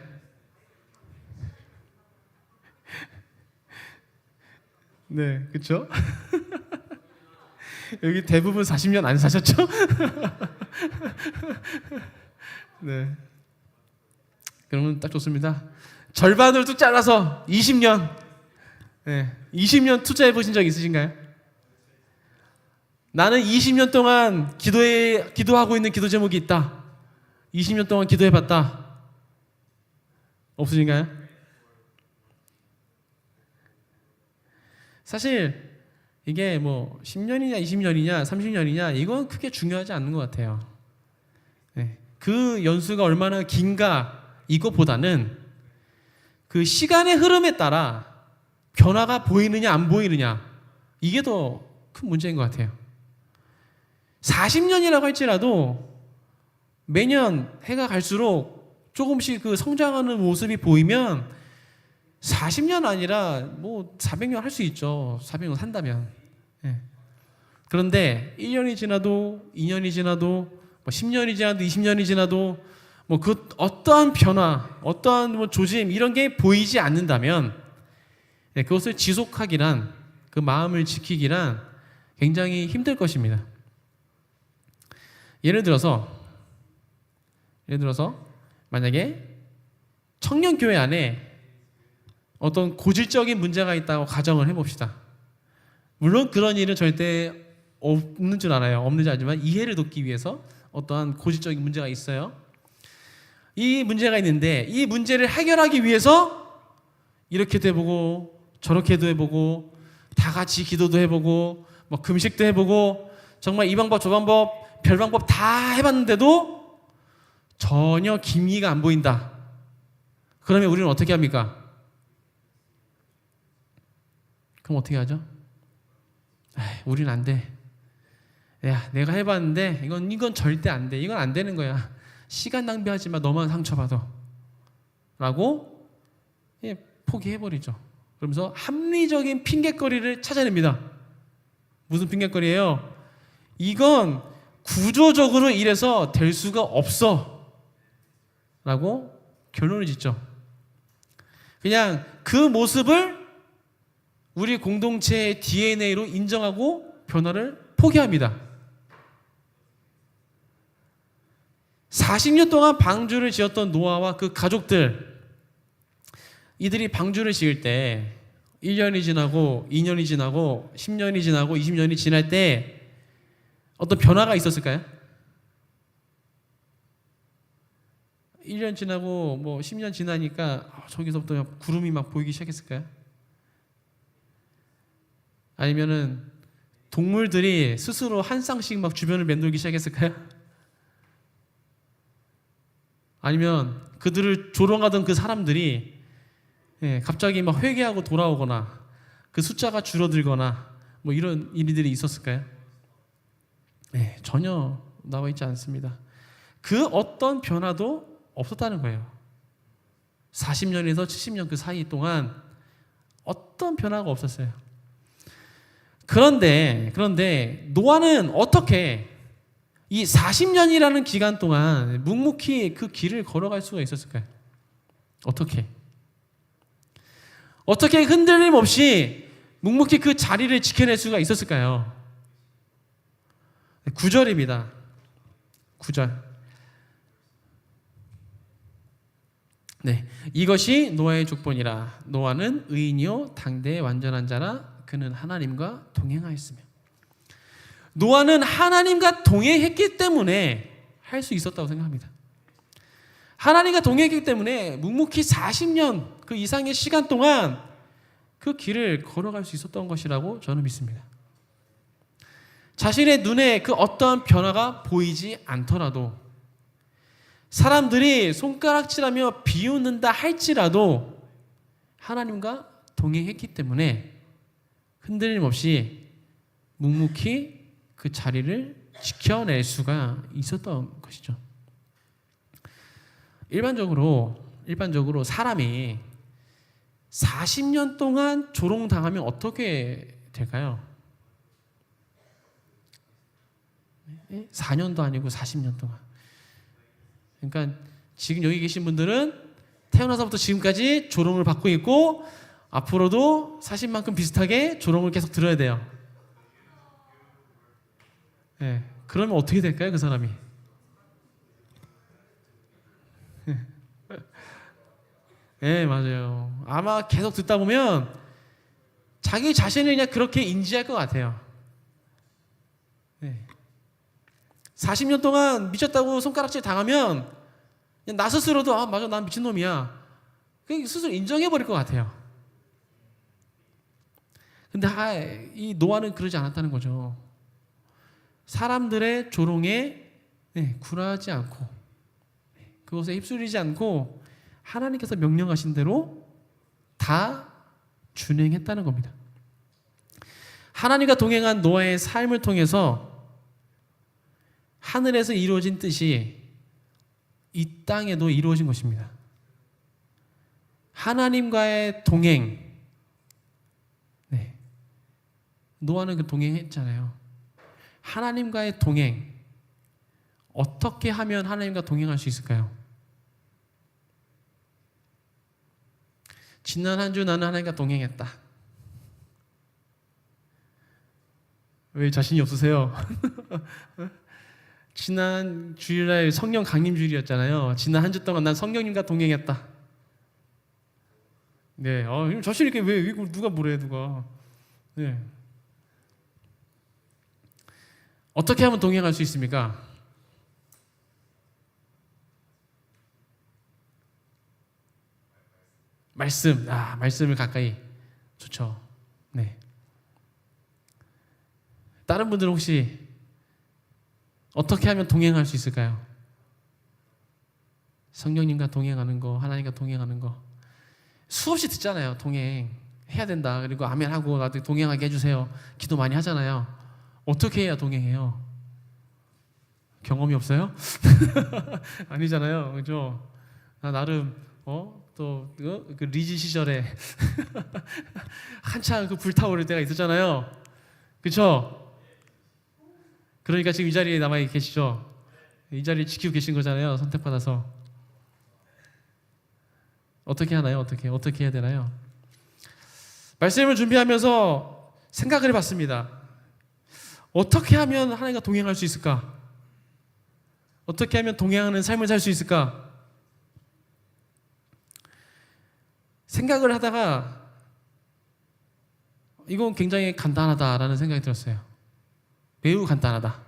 네, 그렇죠? 여기 대부분 40년 안 사셨죠? 네. 그러면 딱 좋습니다. 절반을 뚝 잘라서 20년. 네. 20년 투자해 보신 적 있으신가요? 나는 20년 동안 기도하고 있는 기도 제목이 있다. 20년 동안 기도해 봤다. 없으신가요? 사실 이게 뭐 10년이냐 20년이냐 30년이냐 이건 크게 중요하지 않는 것 같아요. 네. 그 연수가 얼마나 긴가 이거보다는 그 시간의 흐름에 따라 변화가 보이느냐 안 보이느냐 이게 더 큰 문제인 것 같아요. 40년이라고 할지라도 매년 해가 갈수록 조금씩 그 성장하는 모습이 보이면 40년 아니라 뭐 400년 할 수 있죠. 400년 산다면. 네. 그런데 1년이 지나도 2년이 지나도 뭐 10년이 지나도 20년이 지나도 뭐 그 어떠한 변화, 어떠한 뭐 조짐 이런 게 보이지 않는다면 네, 그것을 지속하기란 그 마음을 지키기란 굉장히 힘들 것입니다. 예를 들어서 만약에 청년교회 안에 어떤 고질적인 문제가 있다고 가정을 해봅시다. 물론 그런 일은 절대 없는 줄 알아요. 없는 줄 알지만 이해를 돕기 위해서 어떠한 고질적인 문제가 있어요. 이 문제가 있는데 이 문제를 해결하기 위해서 이렇게도 해보고 저렇게도 해보고 다 같이 기도도 해보고 뭐 금식도 해보고 정말 이 방법 저 방법 별 방법 다 해봤는데도 전혀 기미가 안 보인다. 그러면 우리는 어떻게 합니까? 그럼 어떻게 하죠? 우리는 안 돼. 야, 내가 해봤는데 이건 절대 안 돼. 이건 안 되는 거야. 시간 낭비하지 마. 너만 상처받아. 라고 포기해버리죠. 그러면서 합리적인 핑곗거리를 찾아냅니다. 무슨 핑곗거리예요? 이건 구조적으로 이래서 될 수가 없어. 라고 결론을 짓죠. 그냥 그 모습을 우리 공동체의 DNA로 인정하고 변화를 포기합니다. 40년 동안 방주를 지었던 노아와 그 가족들, 이들이 방주를 지을 때 1년이 지나고 2년이 지나고 10년이 지나고 20년이 지날 때 어떤 변화가 있었을까요? 1년 지나고 뭐 10년 지나니까 저기서부터 구름이 막 보이기 시작했을까요? 아니면은 동물들이 스스로 한 쌍씩 막 주변을 맴돌기 시작했을까요? 아니면 그들을 조롱하던 그 사람들이 갑자기 막 회개하고 돌아오거나 그 숫자가 줄어들거나 뭐 이런 일들이 있었을까요? 네, 전혀 나와 있지 않습니다. 그 어떤 변화도 없었다는 거예요. 40년에서 70년 그 사이 동안 어떤 변화가 없었어요. 그런데 노아는 어떻게 이 40년이라는 기간 동안 묵묵히 그 길을 걸어갈 수가 있었을까요? 어떻게 흔들림 없이 묵묵히 그 자리를 지켜낼 수가 있었을까요? 9절입니다. 9절. 네, 이것이 노아의 족본이라. 노아는 의인이요 당대의 완전한 자라. 그는 하나님과 동행하였으며. 노아는 하나님과 동행했기 때문에 할 수 있었다고 생각합니다. 하나님과 동행했기 때문에 묵묵히 40년 그 이상의 시간 동안 그 길을 걸어갈 수 있었던 것이라고 저는 믿습니다. 자신의 눈에 그 어떠한 변화가 보이지 않더라도, 사람들이 손가락질하며 비웃는다 할지라도 하나님과 동행했기 때문에 흔들림 없이 묵묵히 그 자리를 지켜낼 수가 있었던 것이죠. 일반적으로 사람이 40년 동안 조롱당하면 어떻게 될까요? 4년도 아니고 40년 동안. 그러니까 지금 여기 계신 분들은 태어나서부터 지금까지 조롱을 받고 있고, 앞으로도 사실 만큼 비슷하게 조롱을 계속 들어야 돼요. 네, 그러면 어떻게 될까요, 그 사람이? 네, 맞아요. 아마 계속 듣다 보면 자기 자신을 그냥 그렇게 인지할 것 같아요. 네. 40년 동안 미쳤다고 손가락질 당하면 그냥 나 스스로도 아 맞아, 난 미친놈이야, 그냥 스스로 인정해버릴 것 같아요. 근데 이 노아는 그러지 않았다는 거죠. 사람들의 조롱에 굴하지 않고, 그것에 휩쓸리지 않고 하나님께서 명령하신 대로 다 준행했다는 겁니다. 하나님과 동행한 노아의 삶을 통해서 하늘에서 이루어진 뜻이 이 땅에도 이루어진 것입니다. 하나님과의 동행. 노아는 그 동행했잖아요. 하나님과의 동행. 어떻게 하면 하나님과 동행할 수 있을까요? 지난 한 주 나는 하나님과 동행했다. 왜 자신이 없으세요? 지난 주일날 성령 강림 주일이었잖아요. 지난 한 주 동안 난 성령님과 동행했다. 네, 자신 있게 왜 누가 뭐래 누가? 네. 어떻게 하면 동행할 수 있습니까? 말씀을 가까이. 좋죠. 네. 다른 분들은 혹시 어떻게 하면 동행할 수 있을까요? 성령님과 동행하는 거, 하나님과 동행하는 거. 수없이 듣잖아요. 동행 해야 된다. 그리고 아멘 하고 나도 동행하게 해주세요. 기도 많이 하잖아요. 어떻게 해야 동행해요? 경험이 없어요? 아니잖아요. 그죠? 나름 그 리즈 시절에 한창 그 불타오를 때가 있었잖아요. 그렇죠? 그러니까 지금 이 자리에 남아 계시죠. 이 자리를 지키고 계신 거잖아요. 선택받아서. 어떻게 하나요? 어떻게 해야 되나요? 말씀을 준비하면서 생각을 해봤습니다. 어떻게 하면 하나님과 동행할 수 있을까? 어떻게 하면 동행하는 삶을 살 수 있을까? 생각을 하다가 이건 굉장히 간단하다라는 생각이 들었어요. 매우 간단하다.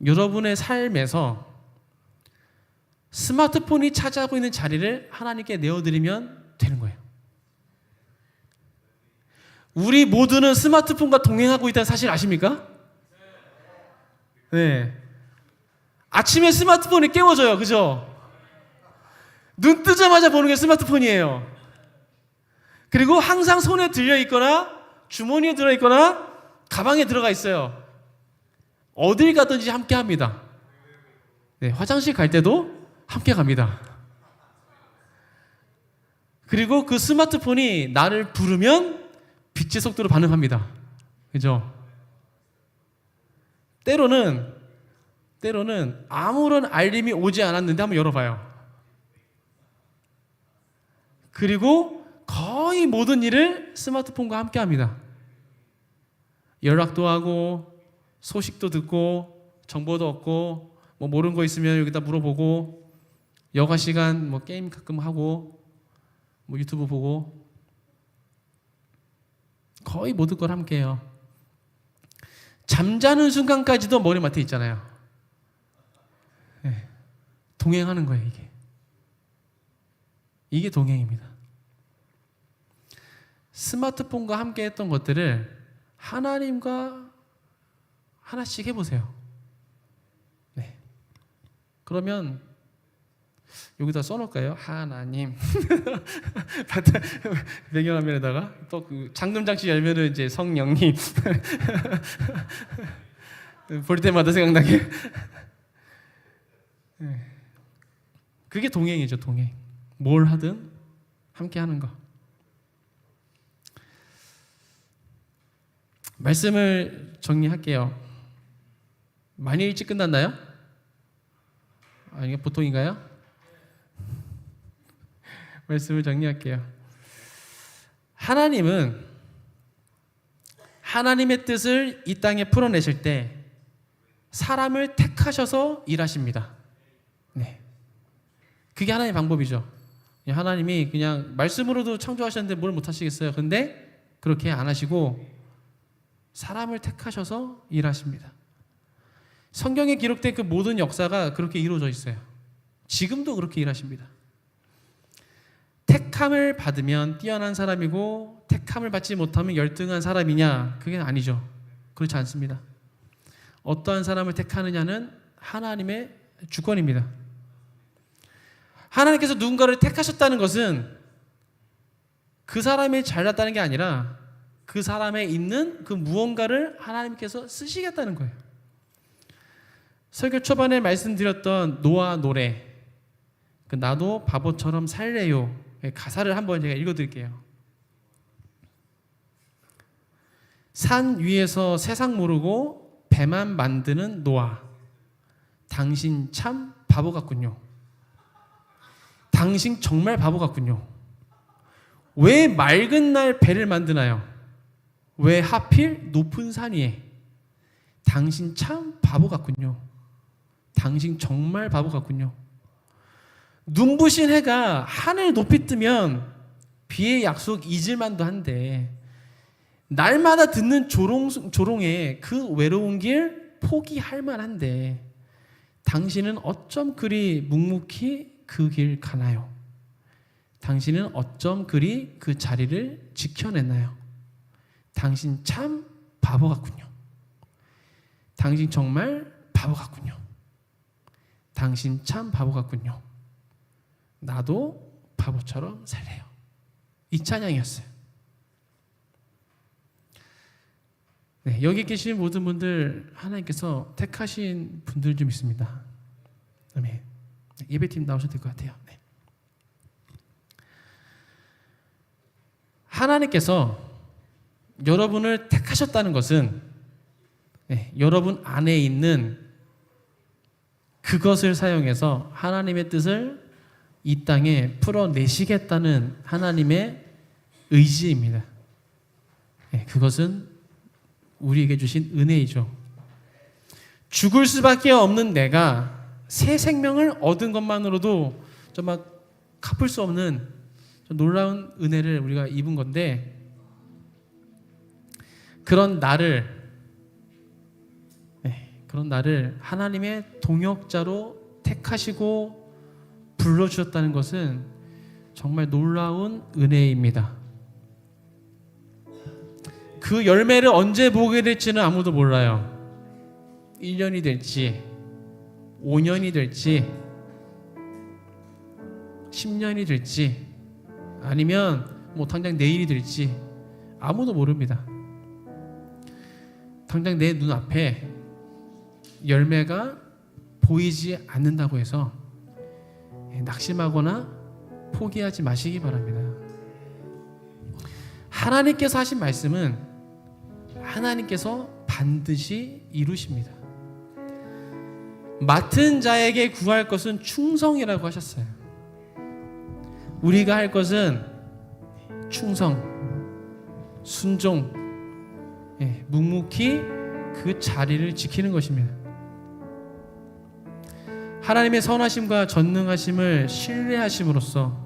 여러분의 삶에서 스마트폰이 차지하고 있는 자리를 하나님께 내어드리면 되는 거예요. 우리 모두는 스마트폰과 동행하고 있다는 사실 아십니까? 네. 아침에 스마트폰이 깨워져요. 그죠? 눈 뜨자마자 보는 게 스마트폰이에요. 그리고 항상 손에 들려있거나 주머니에 들어있거나 가방에 들어가 있어요. 어딜 가든지 함께 합니다. 네, 화장실 갈 때도 함께 갑니다. 그리고 그 스마트폰이 나를 부르면 빛의 속도로 반응합니다. 그죠? 때로는 아무런 알림이 오지 않았는데 한번 열어봐요. 그리고 거의 모든 일을 스마트폰과 함께 합니다. 연락도 하고 소식도 듣고 정보도 얻고 뭐 모르는 거 있으면 여기다 물어보고 여가 시간 뭐 게임 가끔 하고 뭐 유튜브 보고 거의 모든 걸 함께 해요. 잠자는 순간까지도 머리맡에 있잖아요. 네. 동행하는 거예요, 이게. 이게 동행입니다. 스마트폰과 함께 했던 것들을 하나님과 하나씩 해보세요. 네. 그러면 여기다 써놓을까요? 하나님. 배경화면에다가 또 그 잠금장치 열면은 이제 성령님. 볼 때마다 생각나게. 그게 동행이죠, 동행. 뭘 하든 함께 하는 거. 말씀을 정리할게요. 많이 일찍 끝났나요? 아니, 보통인가요? 말씀을 정리할게요. 하나님은 하나님의 뜻을 이 땅에 풀어내실 때 사람을 택하셔서 일하십니다. 네. 그게 하나님의 방법이죠. 하나님이 그냥 말씀으로도 창조하셨는데 뭘 못하시겠어요? 근데 그렇게 안 하시고 사람을 택하셔서 일하십니다. 성경에 기록된 그 모든 역사가 그렇게 이루어져 있어요. 지금도 그렇게 일하십니다. 택함을 받으면 뛰어난 사람이고 택함을 받지 못하면 열등한 사람이냐? 그게 아니죠. 그렇지 않습니다. 어떠한 사람을 택하느냐는 하나님의 주권입니다. 하나님께서 누군가를 택하셨다는 것은 그 사람이 잘났다는 게 아니라 그 사람에 있는 그 무언가를 하나님께서 쓰시겠다는 거예요. 설교 초반에 말씀드렸던 노아 노래, 그 나도 바보처럼 살래요, 가사를 한번 제가 읽어드릴게요. 산 위에서 세상 모르고 배만 만드는 노아, 당신 참 바보 같군요. 당신 정말 바보 같군요. 왜 맑은 날 배를 만드나요? 왜 하필 높은 산 위에? 당신 참 바보 같군요. 당신 정말 바보 같군요. 눈부신 해가 하늘 높이 뜨면 비의 약속 잊을 만도 한데 날마다 듣는 조롱의 그 외로운 길 포기할 만한데 당신은 어쩜 그리 묵묵히 그 길 가나요? 당신은 어쩜 그리 그 자리를 지켜냈나요? 당신 참 바보 같군요. 당신 정말 바보 같군요. 당신 참 바보 같군요. 나도 바보처럼 살래요. 이 찬양이었어요. 네, 여기 계신 모든 분들 하나님께서 택하신 분들 좀 있습니다. 아멘. 예배팀 나오셔도 될 것 같아요. 네. 하나님께서 여러분을 택하셨다는 것은 여러분 안에 있는 그것을 사용해서 하나님의 뜻을 이 땅에 풀어내시겠다는 하나님의 의지입니다. 그것은 우리에게 주신 은혜이죠. 죽을 수밖에 없는 내가 새 생명을 얻은 것만으로도 정말 갚을 수 없는 놀라운 은혜를 우리가 입은 건데, 그런 나를 하나님의 동역자로 택하시고 불러주셨다는 것은 정말 놀라운 은혜입니다. 그 열매를 언제 보게 될지는 아무도 몰라요. 1년이 될지 5년이 될지 10년이 될지 아니면 당장 내일이 될지 아무도 모릅니다. 당장 내 눈앞에 열매가 보이지 않는다고 해서 낙심하거나 포기하지 마시기 바랍니다. 하나님께서 하신 말씀은 하나님께서 반드시 이루십니다. 맡은 자에게 구할 것은 충성이라고 하셨어요. 우리가 할 것은 충성, 순종, 묵묵히 그 자리를 지키는 것입니다. 하나님의 선하심과 전능하심을 신뢰하심으로써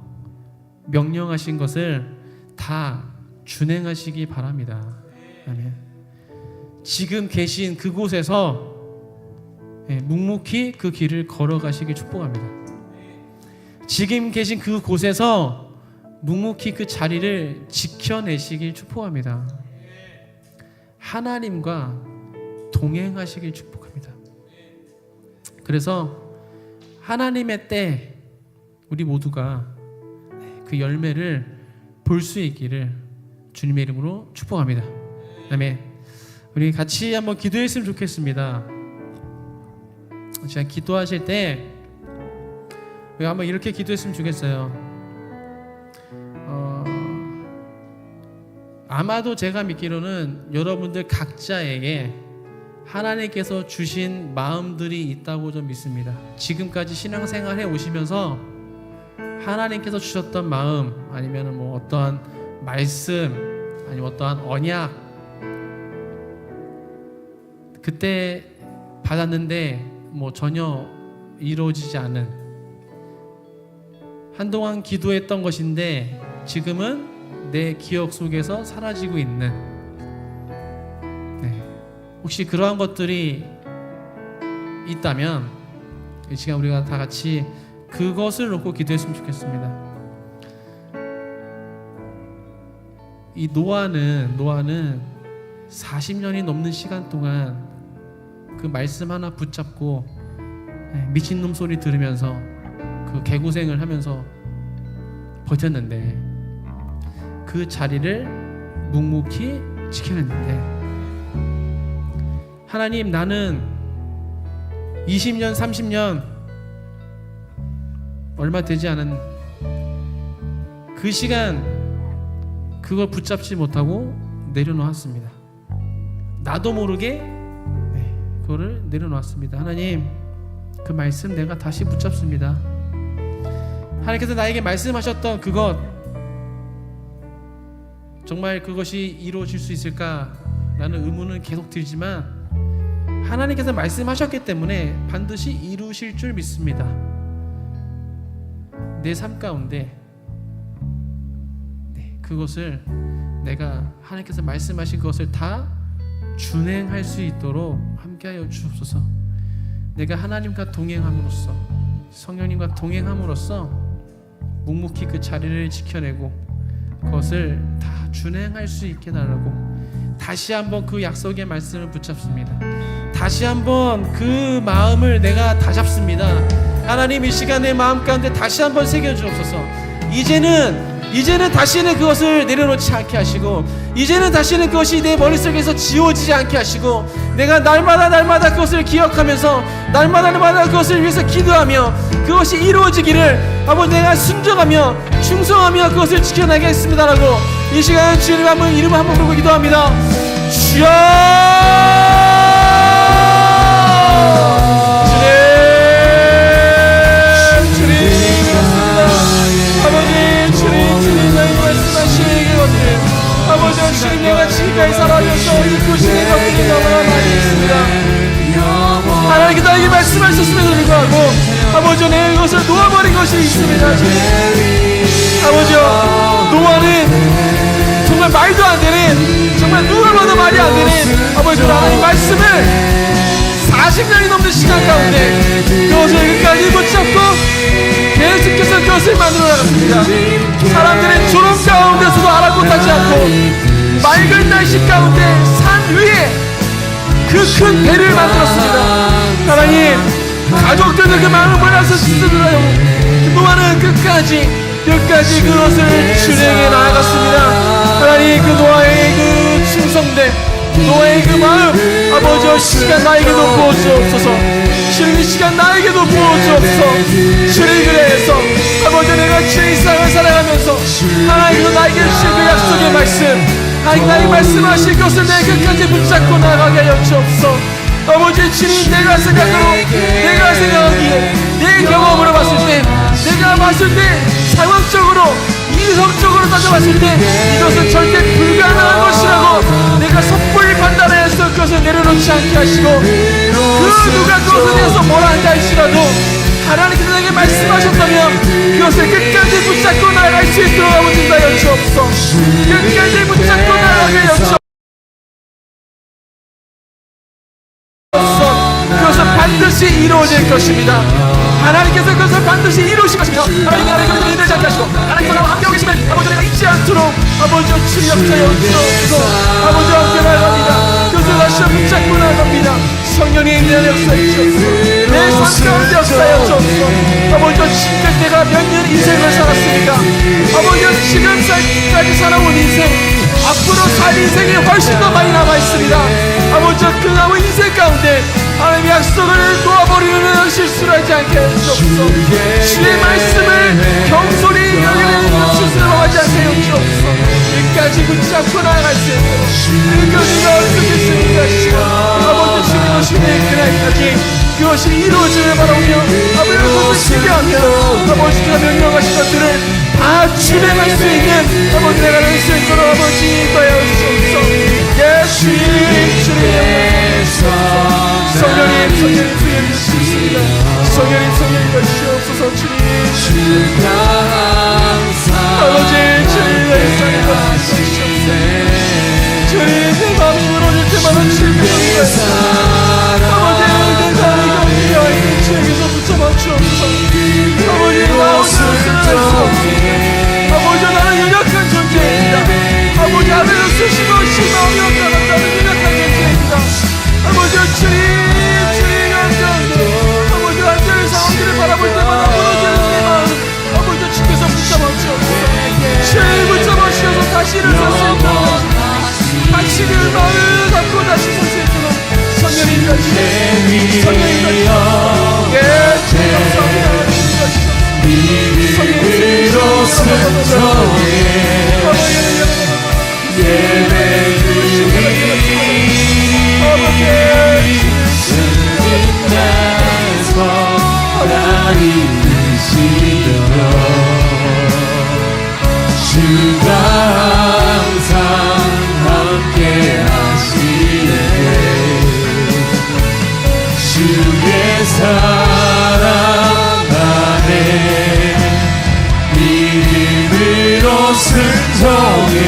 명령하신 것을 다 준행하시기 바랍니다. 아멘. 지금 계신 그곳에서 묵묵히 그 길을 걸어가시길 축복합니다. 지금 계신 그곳에서 묵묵히 그 자리를 지켜내시길 축복합니다. 하나님과 동행하시길 축복합니다. 그래서 하나님의 때 우리 모두가 그 열매를 볼 수 있기를 주님의 이름으로 축복합니다. 아멘. 우리 같이 한번 기도했으면 좋겠습니다. 제가 기도하실 때 한번 이렇게 기도했으면 좋겠어요. 아마도 제가 믿기로는 여러분들 각자에게 하나님께서 주신 마음들이 있다고 좀 믿습니다. 지금까지 신앙생활 해 오시면서 하나님께서 주셨던 마음, 아니면 뭐 어떠한 말씀, 아니면 어떠한 언약, 그때 받았는데 뭐 전혀 이루어지지 않은, 한동안 기도했던 것인데 지금은 내 기억 속에서 사라지고 있는, 혹시 그러한 것들이 있다면 이 시간 우리가 다 같이 그것을 놓고 기도했으면 좋겠습니다. 이 노아는 40년이 넘는 시간 동안 그 말씀 하나 붙잡고 미친놈 소리 들으면서 그 개고생을 하면서 버텼는데, 그 자리를 묵묵히 지켜냈는데, 하나님, 나는 20년 30년 얼마 되지 않은 그 시간 그걸 붙잡지 못하고 내려놓았습니다. 나도 모르게 그거를 내려놓았습니다. 하나님, 그 말씀 내가 다시 붙잡습니다. 하나님께서 나에게 말씀하셨던 그것, 정말 그것이 이루어질 수 있을까라는 의문은 계속 들지만 하나님께서 말씀하셨기 때문에 반드시 이루실 줄 믿습니다. 내 삶 가운데 그것을 내가 하나님께서 말씀하신 것을 다 준행할 수 있도록 함께하여 주옵소서. 내가 하나님과 동행함으로써, 성령님과 동행함으로써 묵묵히 그 자리를 지켜내고 그것을 다 준행할 수 있게 달라고 다시 한번 그 약속의 말씀을 붙잡습니다. 다시 한번 그 마음을 내가 다잡습니다. 하나님, 이 시간에 마음 가운데 다시 한번 새겨주옵소서. 이제는 다시는 그것을 내려놓지 않게 하시고, 이제는 다시는 그것이 내 머릿속에서 지워지지 않게 하시고, 내가 날마다 그것을 기억하면서 날마다 그것을 위해서 기도하며 그것이 이루어지기를 아버지 내가 순종하며 충성하며 그것을 지켜나가겠습니다라고 이 시간 주님 한번 이름 한번 부르고 기도합니다. 주여, 주님, 내가 지금까지 살아가면서 잊고 싶은 것들이 너무나 많이 있습니다. 하나님께서 나에게 말씀하셨음에도 불구하고 아버지, 내가 그것을 놓아버린 것이 있습니다. 아버지요, 노아는 정말 말도 안 되는, 정말 누가 봐도 말이 안 되는 아버지 하나님 말씀을 40년이 넘는 시간 가운데 그것을 끝까지 붙잡고 계속해서 그것을 만들어 나갔습니다. 사람들의 조롱 가운데서도 아랑곳하지 않고 맑은 날씨 가운데 산 위에 그 큰 배를 만들었습니다. 하나님, 가족들도 그 마음을 몰라서 쓰더라요. 노아는 끝까지 그것을 준행해 나아갔습니다. 하나님, 그 노아의 그 충성됨, 노아의 그 마음, 아버지여, 시간 나에게도 부어주옵소서. 주님, 이 시간 나에게도 부어주옵소서. 주님, 그래서 아버지, 내가 주의 일상을 살아가면서 하나님께서 나에게 주신 그 약속의 말씀, 하나님 말씀하실 것을 내 끝까지 붙잡고 나가게 하여 주옵소서. 아버지, 주님, 내가 생각하기에 내 경험으로 봤을 때, 내가 봤을 때 상황적으로 이성적으로 따져봤을 때 이것은 절대 불가능한 것이라고 내가 섣불리 판단해서 그것을 내려놓지 않게 하시고, 그 누가 그것에 대해서 뭐라 한다 할지라도 하나님께서 내게 말씀하셨다면 그것을 끝까지 붙잡고 나아갈 수 있도록 아버지 하여 주옵소서. 끝까지 붙잡고 나아가게 하여 주옵소서. 그것은 반드시 이루어질 것입니다. 하나님께서 그것을 반드시 이루실 것입니다. 하나님의 그것을 인내지 않게 하시고 하나님과 나와 함께하고 계시면 아버지 내가 잊지 않도록 아버지와 주님 역사에 얹어서 아버지와 함께 나갑니다. 그것을 다시 붙잡고 나갑니다. 성령의 인내의 역사에 주옵소서. 내 삶 가운데 역사에 주옵소서. 아버지와 지금까지 내가 몇 년 인생을 살았습니까? 아버지와 지금까지 살아온 인생 앞으로 살 인생이 훨씬 더 많이 남아있습니다. 아버지와 그 남은 인생 가운데 하나님의 약속을 놓아버리는 실수를 하지 않게 해주옵소서. 주의 말씀을 경솔히 여기는 스스로 하지 않게 해주옵소서. 끝까지 붙잡고 나아갈 수 있도록 그것이 어떻게 있습니까? 아버지 주님 오시는 그날까지 그것이 이루어지길 바라오며 아버지 그것을 기대하며 아버지가 명령하신 것들을 다 준행할 수 있는 아버지 내가 될 수 있도록 아버지 인도하여 주옵소서. 예 주님 성령님 주님 주십니다. 성령님 주시옵소서. 주님 아버지 주님의 사랑과 주시옵소서. 주님 내 마음이 무너질 때마다 주님의 역사에 아버지 내 사랑이 경계하여 있는 주님께서 붙잡아 주옵소서. 아버지 나 혼자서는 할 수 없네. 아버지 나는 연약한 존재입니다. 아버지 하늘을 쓰시고 마음이 없다는 연약한 존재입니다. 아버지 주님 감사합니다. 아버지 완전히 상황들을 바라볼 때마다 무너지는 내 마음 아버지 주께서 붙잡아 주옵소서. 주님 붙잡아 주셔서 다시 일어설 수 있도록 다시 그 마음을 갖고 다시 설 수 있도록 성령님 같이 성령님 같이 예 주님 감사합니다. 믿음으로 순종해 주님 나에서 나를 이시도록 주가 항상 함께 하시네. 주의 사랑 안에 믿음으로 순종해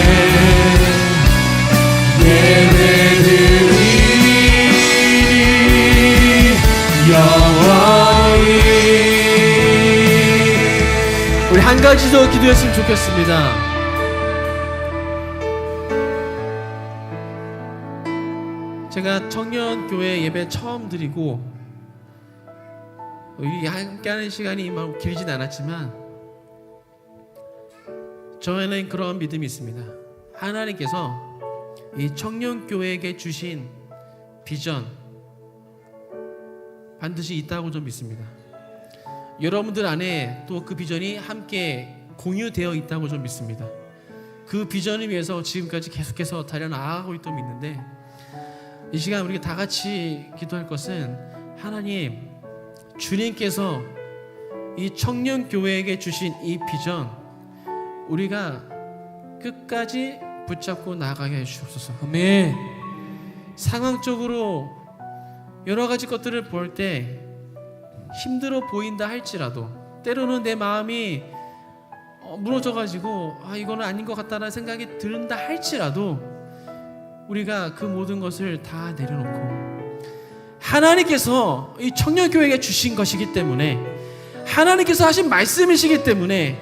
우리 한 가지 더 기도했으면 좋겠습니다. 제가 청년교회 예배 처음 드리고 우리 함께하는 시간이 막 길진 않았지만 저에는 그런 믿음이 있습니다. 하나님께서 이 청년교회에게 주신 비전 반드시 있다고 좀 믿습니다. 여러분들 안에 또 그 비전이 함께 공유되어 있다고 좀 믿습니다. 그 비전을 위해서 지금까지 계속해서 달려나가고 있다고 믿는데 이 시간 우리가 다 같이 기도할 것은 하나님 주님께서 이 청년교회에게 주신 이 비전 우리가 끝까지 붙잡고 나아가게 해주옵소서. 아멘. 상황적으로 여러 가지 것들을 볼 때 힘들어 보인다 할지라도 때로는 내 마음이 무너져가지고 이거는 아닌 것 같다는 생각이 든다 할지라도 우리가 그 모든 것을 다 내려놓고 하나님께서 이 청년교회에게 주신 것이기 때문에 하나님께서 하신 말씀이시기 때문에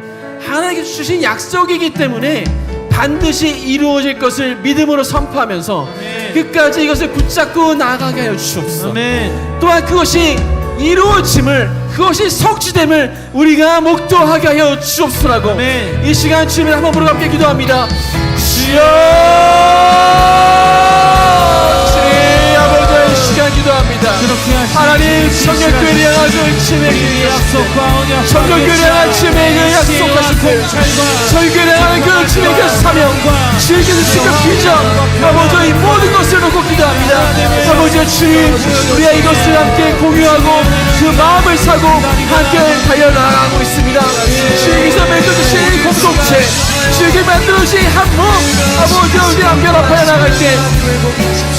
하나님께서 주신 약속이기 때문에 반드시 이루어질 것을 믿음으로 선포하면서 아멘. 끝까지 이것을 붙잡고 나아가게 하여 주옵소서. 아멘. 또한 그것이 이루어짐을 그것이 성취됨을 우리가 목도하게 하여 주옵소서라고 아멘. 이 시간 주님을 한번 부르고 함께 기도합니다. 주여 주님 아버지의 시간 기도합니다. 하나님 청년교회를 향한 주님의 약속과 청년교회를 향한 주님의 약속하시고 청년교회를 향한 그 주님의 그 사명 주님께서 주신 그 비전 아버지 이 모든 것을 놓고 기도합니다. 아버지 주님 우리가 이것을 함께 공유하고 그 마음을 사고 함께 달려나가고 있습니다. 주님께서 맺어주신 공동체 주님께 만들어주신 한몸 아버지 우리 함께 나파야 나갈 때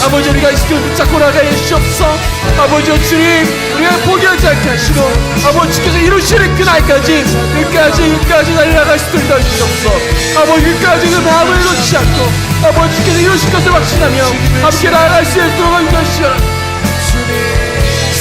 아버지 우리가 이 시간을 붙잡고 나가야 주옵소서. 아버지 주님 우리가 포기하지 않게 하시고 아버지께서 이루시는 그날까지 끝까지 달려나갈 수 있도록 해주옵소서. 아버지 끝까지 그 마음을 놓지 않고 아버지께서 이루실 것을 확신하며 함께 나아갈 수 있도록 해주옵소서.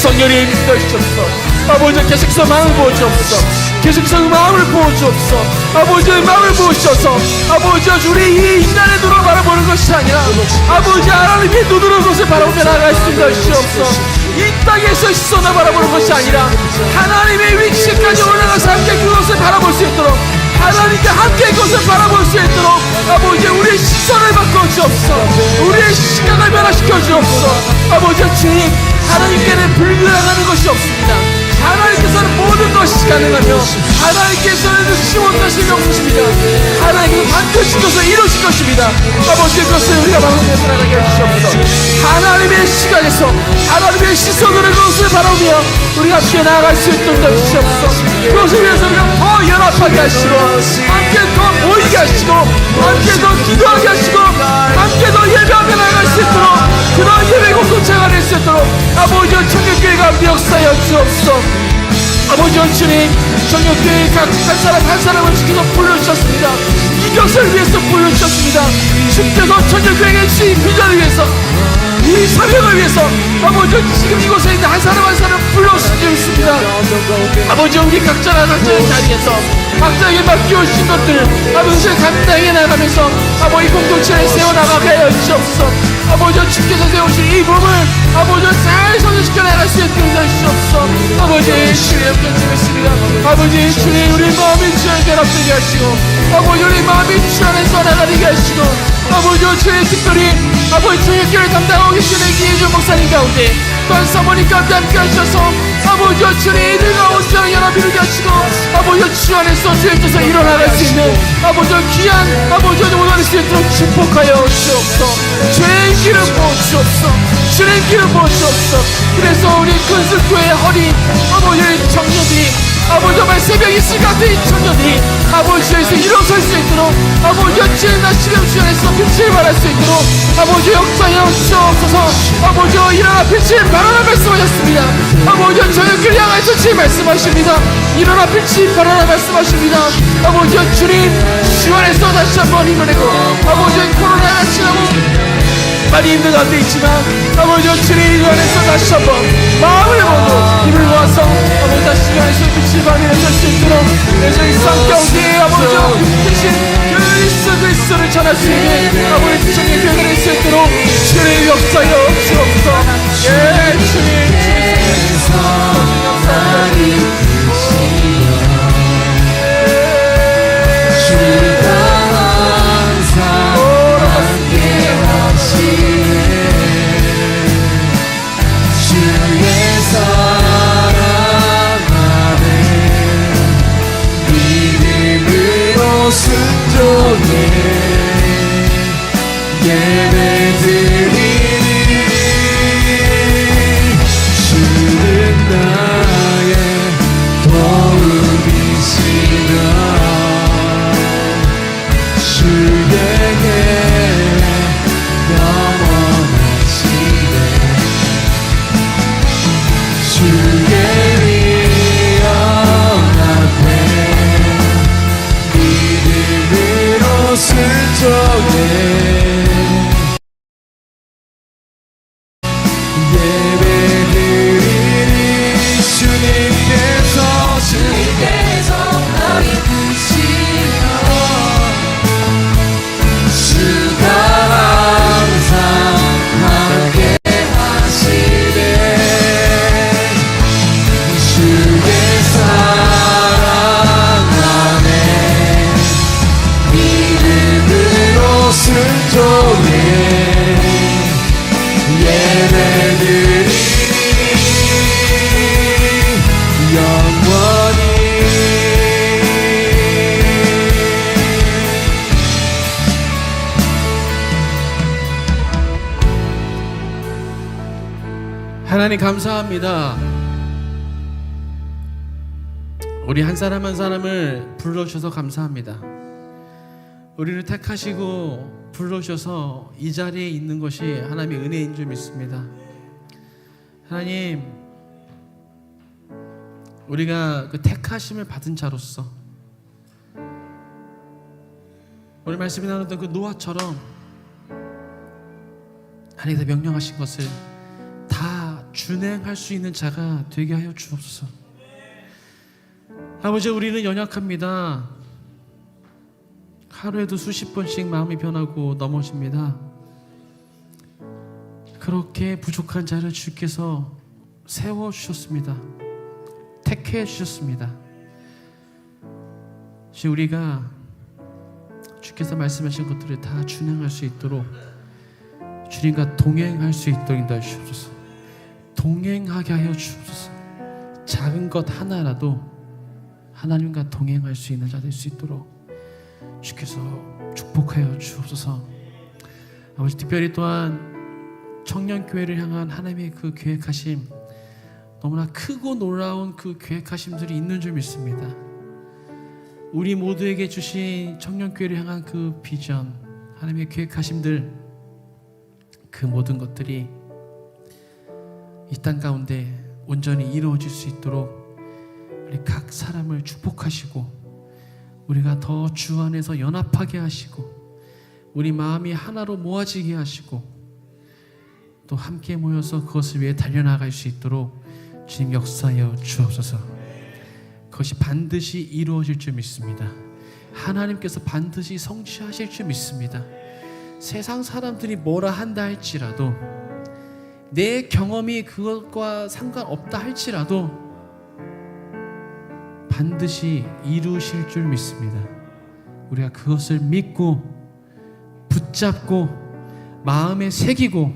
성령님 믿어주옵소서. 아버지 계속해서 마음을 부어주옵소서. 계속해서 마음을 부어주옵소서. 아버지의 마음을 부으셔서 아버지 우리 이 인간의 눈으로 바라보는 것이 아니라 아버지 하나님의 눈으로 그것을 바라보며 나아갈 수 있는 것이옵소서. 이 땅에서 시선을 바라보는 것이 아니라 하나님의 위치까지 올라가서 함께 그것을 바라볼 수 있도록 하나님과 함께 그것을 바라볼 수 있도록 아버지 우리의 시선을 바꿔 주옵소서. 우리의 시각을 변화시켜 주옵소서. 아버지 주님 하나님께는 불가능한 것이 없습니다. 하나님께서는 모든 것이 가능하며 하나님께서는 늦지 못하신 없으십니다. 하나님께서 반드시 그것을 이루실 것입니다. 아버지 그것을 우리가 마음에 살아가게 해주시옵소서. 하나님의 시각에서 하나님의 시선으로 그것을 바라보며 우리가 함께 나아갈 수 있도록 해주시옵소서. 그것을 위해서 우리가 더 연합하게 하시고 함께 더 모이게 하시고 함께 더 기도하게 하시고 함께 더 예배하며 나아갈 수 있도록 그런 예배고 도착할 수 있도록 아버지 청년교회 가운데 역사하여 주옵소서. 아버지 주님 청년교회 각 한 사람 한 사람을 지켜서 불러주셨습니다. 이것을 위해서 불러주셨습니다. 주께서 청년교회의 주의 비전을 위해서 이 사명을 위해서 아버지 지금 이곳에 있는 한 사람 한 사람 불러주셨습니다. 아버지 우리 각자가 각자의 자리에서 각자에게 맡겨주신 것들을 아버지 감당해 나가면서 아버지 공동체를 세워나가게 하여 주시옵소서. 아버지 주께서 세우신 이 몸을 아버지 잘 성장시켜 나갈 수 있도록 해주시옵소서. 아버지 주의 역경되겠습니다. 아버지 주의 우리 마음이 주 안에 결합되게 하시고 아버지 우리 마음이 주 안에서 나가게 하시고 아버지 주의 특별히 아버지 주의 교회를 담당하고 계시는 이혜준 목사님 가운데 또한 사모님 가운데 함께 하셔서 아버지 주의 이들과 온전한 연합 이루게 하시고 아버지 주 안에서 주의 뜻에 일어나갈 수 있는 아버지 귀한 아버지 오늘 수 있도록 축복하여 주옵소서. 주의 기름 부어주옵소서. 주의 기름 부어주옵소서. 그래서 우리 큰슬교회 허리 아버지 청년들이 아버지 정말 새벽 이슬 같은 이 청년들이 아버지에서 일어설 수 있도록 아버지 주의 나 시름 주안에서 빛을 발할 수 있도록 아버지 역사하여 주옵소서. 아버지 일어나 빛을 발하라 말씀하셨습니다. 아버지 저녁을 향하여서 주의 말씀하십니다. 일어나 빛이 발하라 말씀하십니다. 아버지 주님 주 안에서 다시 한번 일어내고 아버지 코로나가 지나고 많이 힘든 가운데 있지만 아버지 주님 안에서 다시 한번 마음을 모두 힘을 모아서 아버지 다시 주 안에서 빛을 발휘해 설 수 있도록 내저 이 삶 가운데 아버지 대신 그리스도를 전할 수 있는 아버지 주님의 교회가 될 수 있도록 주님 역사여 주옵소서. 예 주님 하나님 감사합니다. 우리 한 사람 한 사람을 불러주셔서 감사합니다. 우리를 택하시고 불러주셔서 이 자리에 있는 것이 하나님의 은혜인 줄 믿습니다. 하나님, 우리가 그 택하심을 받은 자로서 오늘 말씀이 나눴던 그 노아처럼 하나님께서 명령하신 것을 다 준행할 수 있는 자가 되게 하여 주옵소서. 아버지, 우리는 연약합니다. 하루에도 수십 번씩 마음이 변하고 넘어집니다. 그렇게 부족한 자를 주께서 세워주셨습니다. 택해 주셨습니다. 우리가 주께서 말씀하신 것들을 다 준행할 수 있도록 주님과 동행할 수 있도록 인도해 주옵소서. 동행하게 하여 주옵소서. 작은 것 하나라도 하나님과 동행할 수 있는 자 될 수 있도록 주께서 축복하여 주옵소서. 아버지, 특별히 또한 청년교회를 향한 하나님의 그 계획하심, 너무나 크고 놀라운 그 계획하심들이 있는 줄 믿습니다. 우리 모두에게 주신 청년교회를 향한 그 비전, 하나님의 계획하심들, 그 모든 것들이 이 땅 가운데 온전히 이루어질 수 있도록 우리 각 사람을 축복하시고, 우리가 더 주 안에서 연합하게 하시고, 우리 마음이 하나로 모아지게 하시고, 또 함께 모여서 그것을 위해 달려나갈 수 있도록 주님 역사하여 주옵소서. 그것이 반드시 이루어질 줄 믿습니다. 하나님께서 반드시 성취하실 줄 믿습니다. 세상 사람들이 뭐라 한다 할지라도, 내 경험이 그것과 상관없다 할지라도 반드시 이루실 줄 믿습니다. 우리가 그것을 믿고 붙잡고 마음에 새기고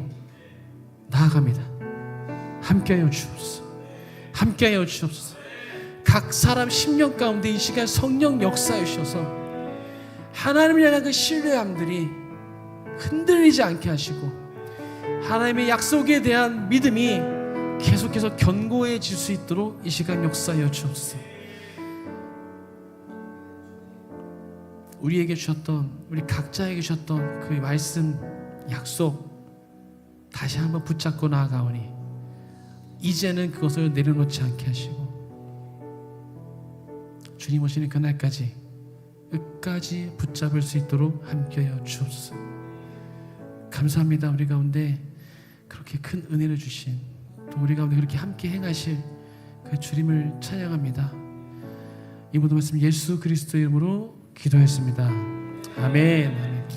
나아갑니다. 함께하여 주옵소서. 함께하여 주옵소서. 각 사람 심령 가운데 이 시간 성령 역사해 주셔서 하나님을 향한 그 신뢰함들이 흔들리지 않게 하시고, 하나님의 약속에 대한 믿음이 계속해서 견고해질 수 있도록 이 시간 역사하여 주옵소서. 우리에게 주셨던, 우리 각자에게 주셨던 그 말씀, 약속 다시 한번 붙잡고 나아가오니 이제는 그것을 내려놓지 않게 하시고, 주님 오시는 그날까지 끝까지 붙잡을 수 있도록 함께하여 주옵소서. 감사합니다. 우리 가운데 그렇게 큰 은혜를 주신, 또 우리 가운데 그렇게 함께 행하실 그 주님을 찬양합니다. 이 모든 말씀 예수 그리스도의 이름으로 기도했습니다. 아멘. 아멘.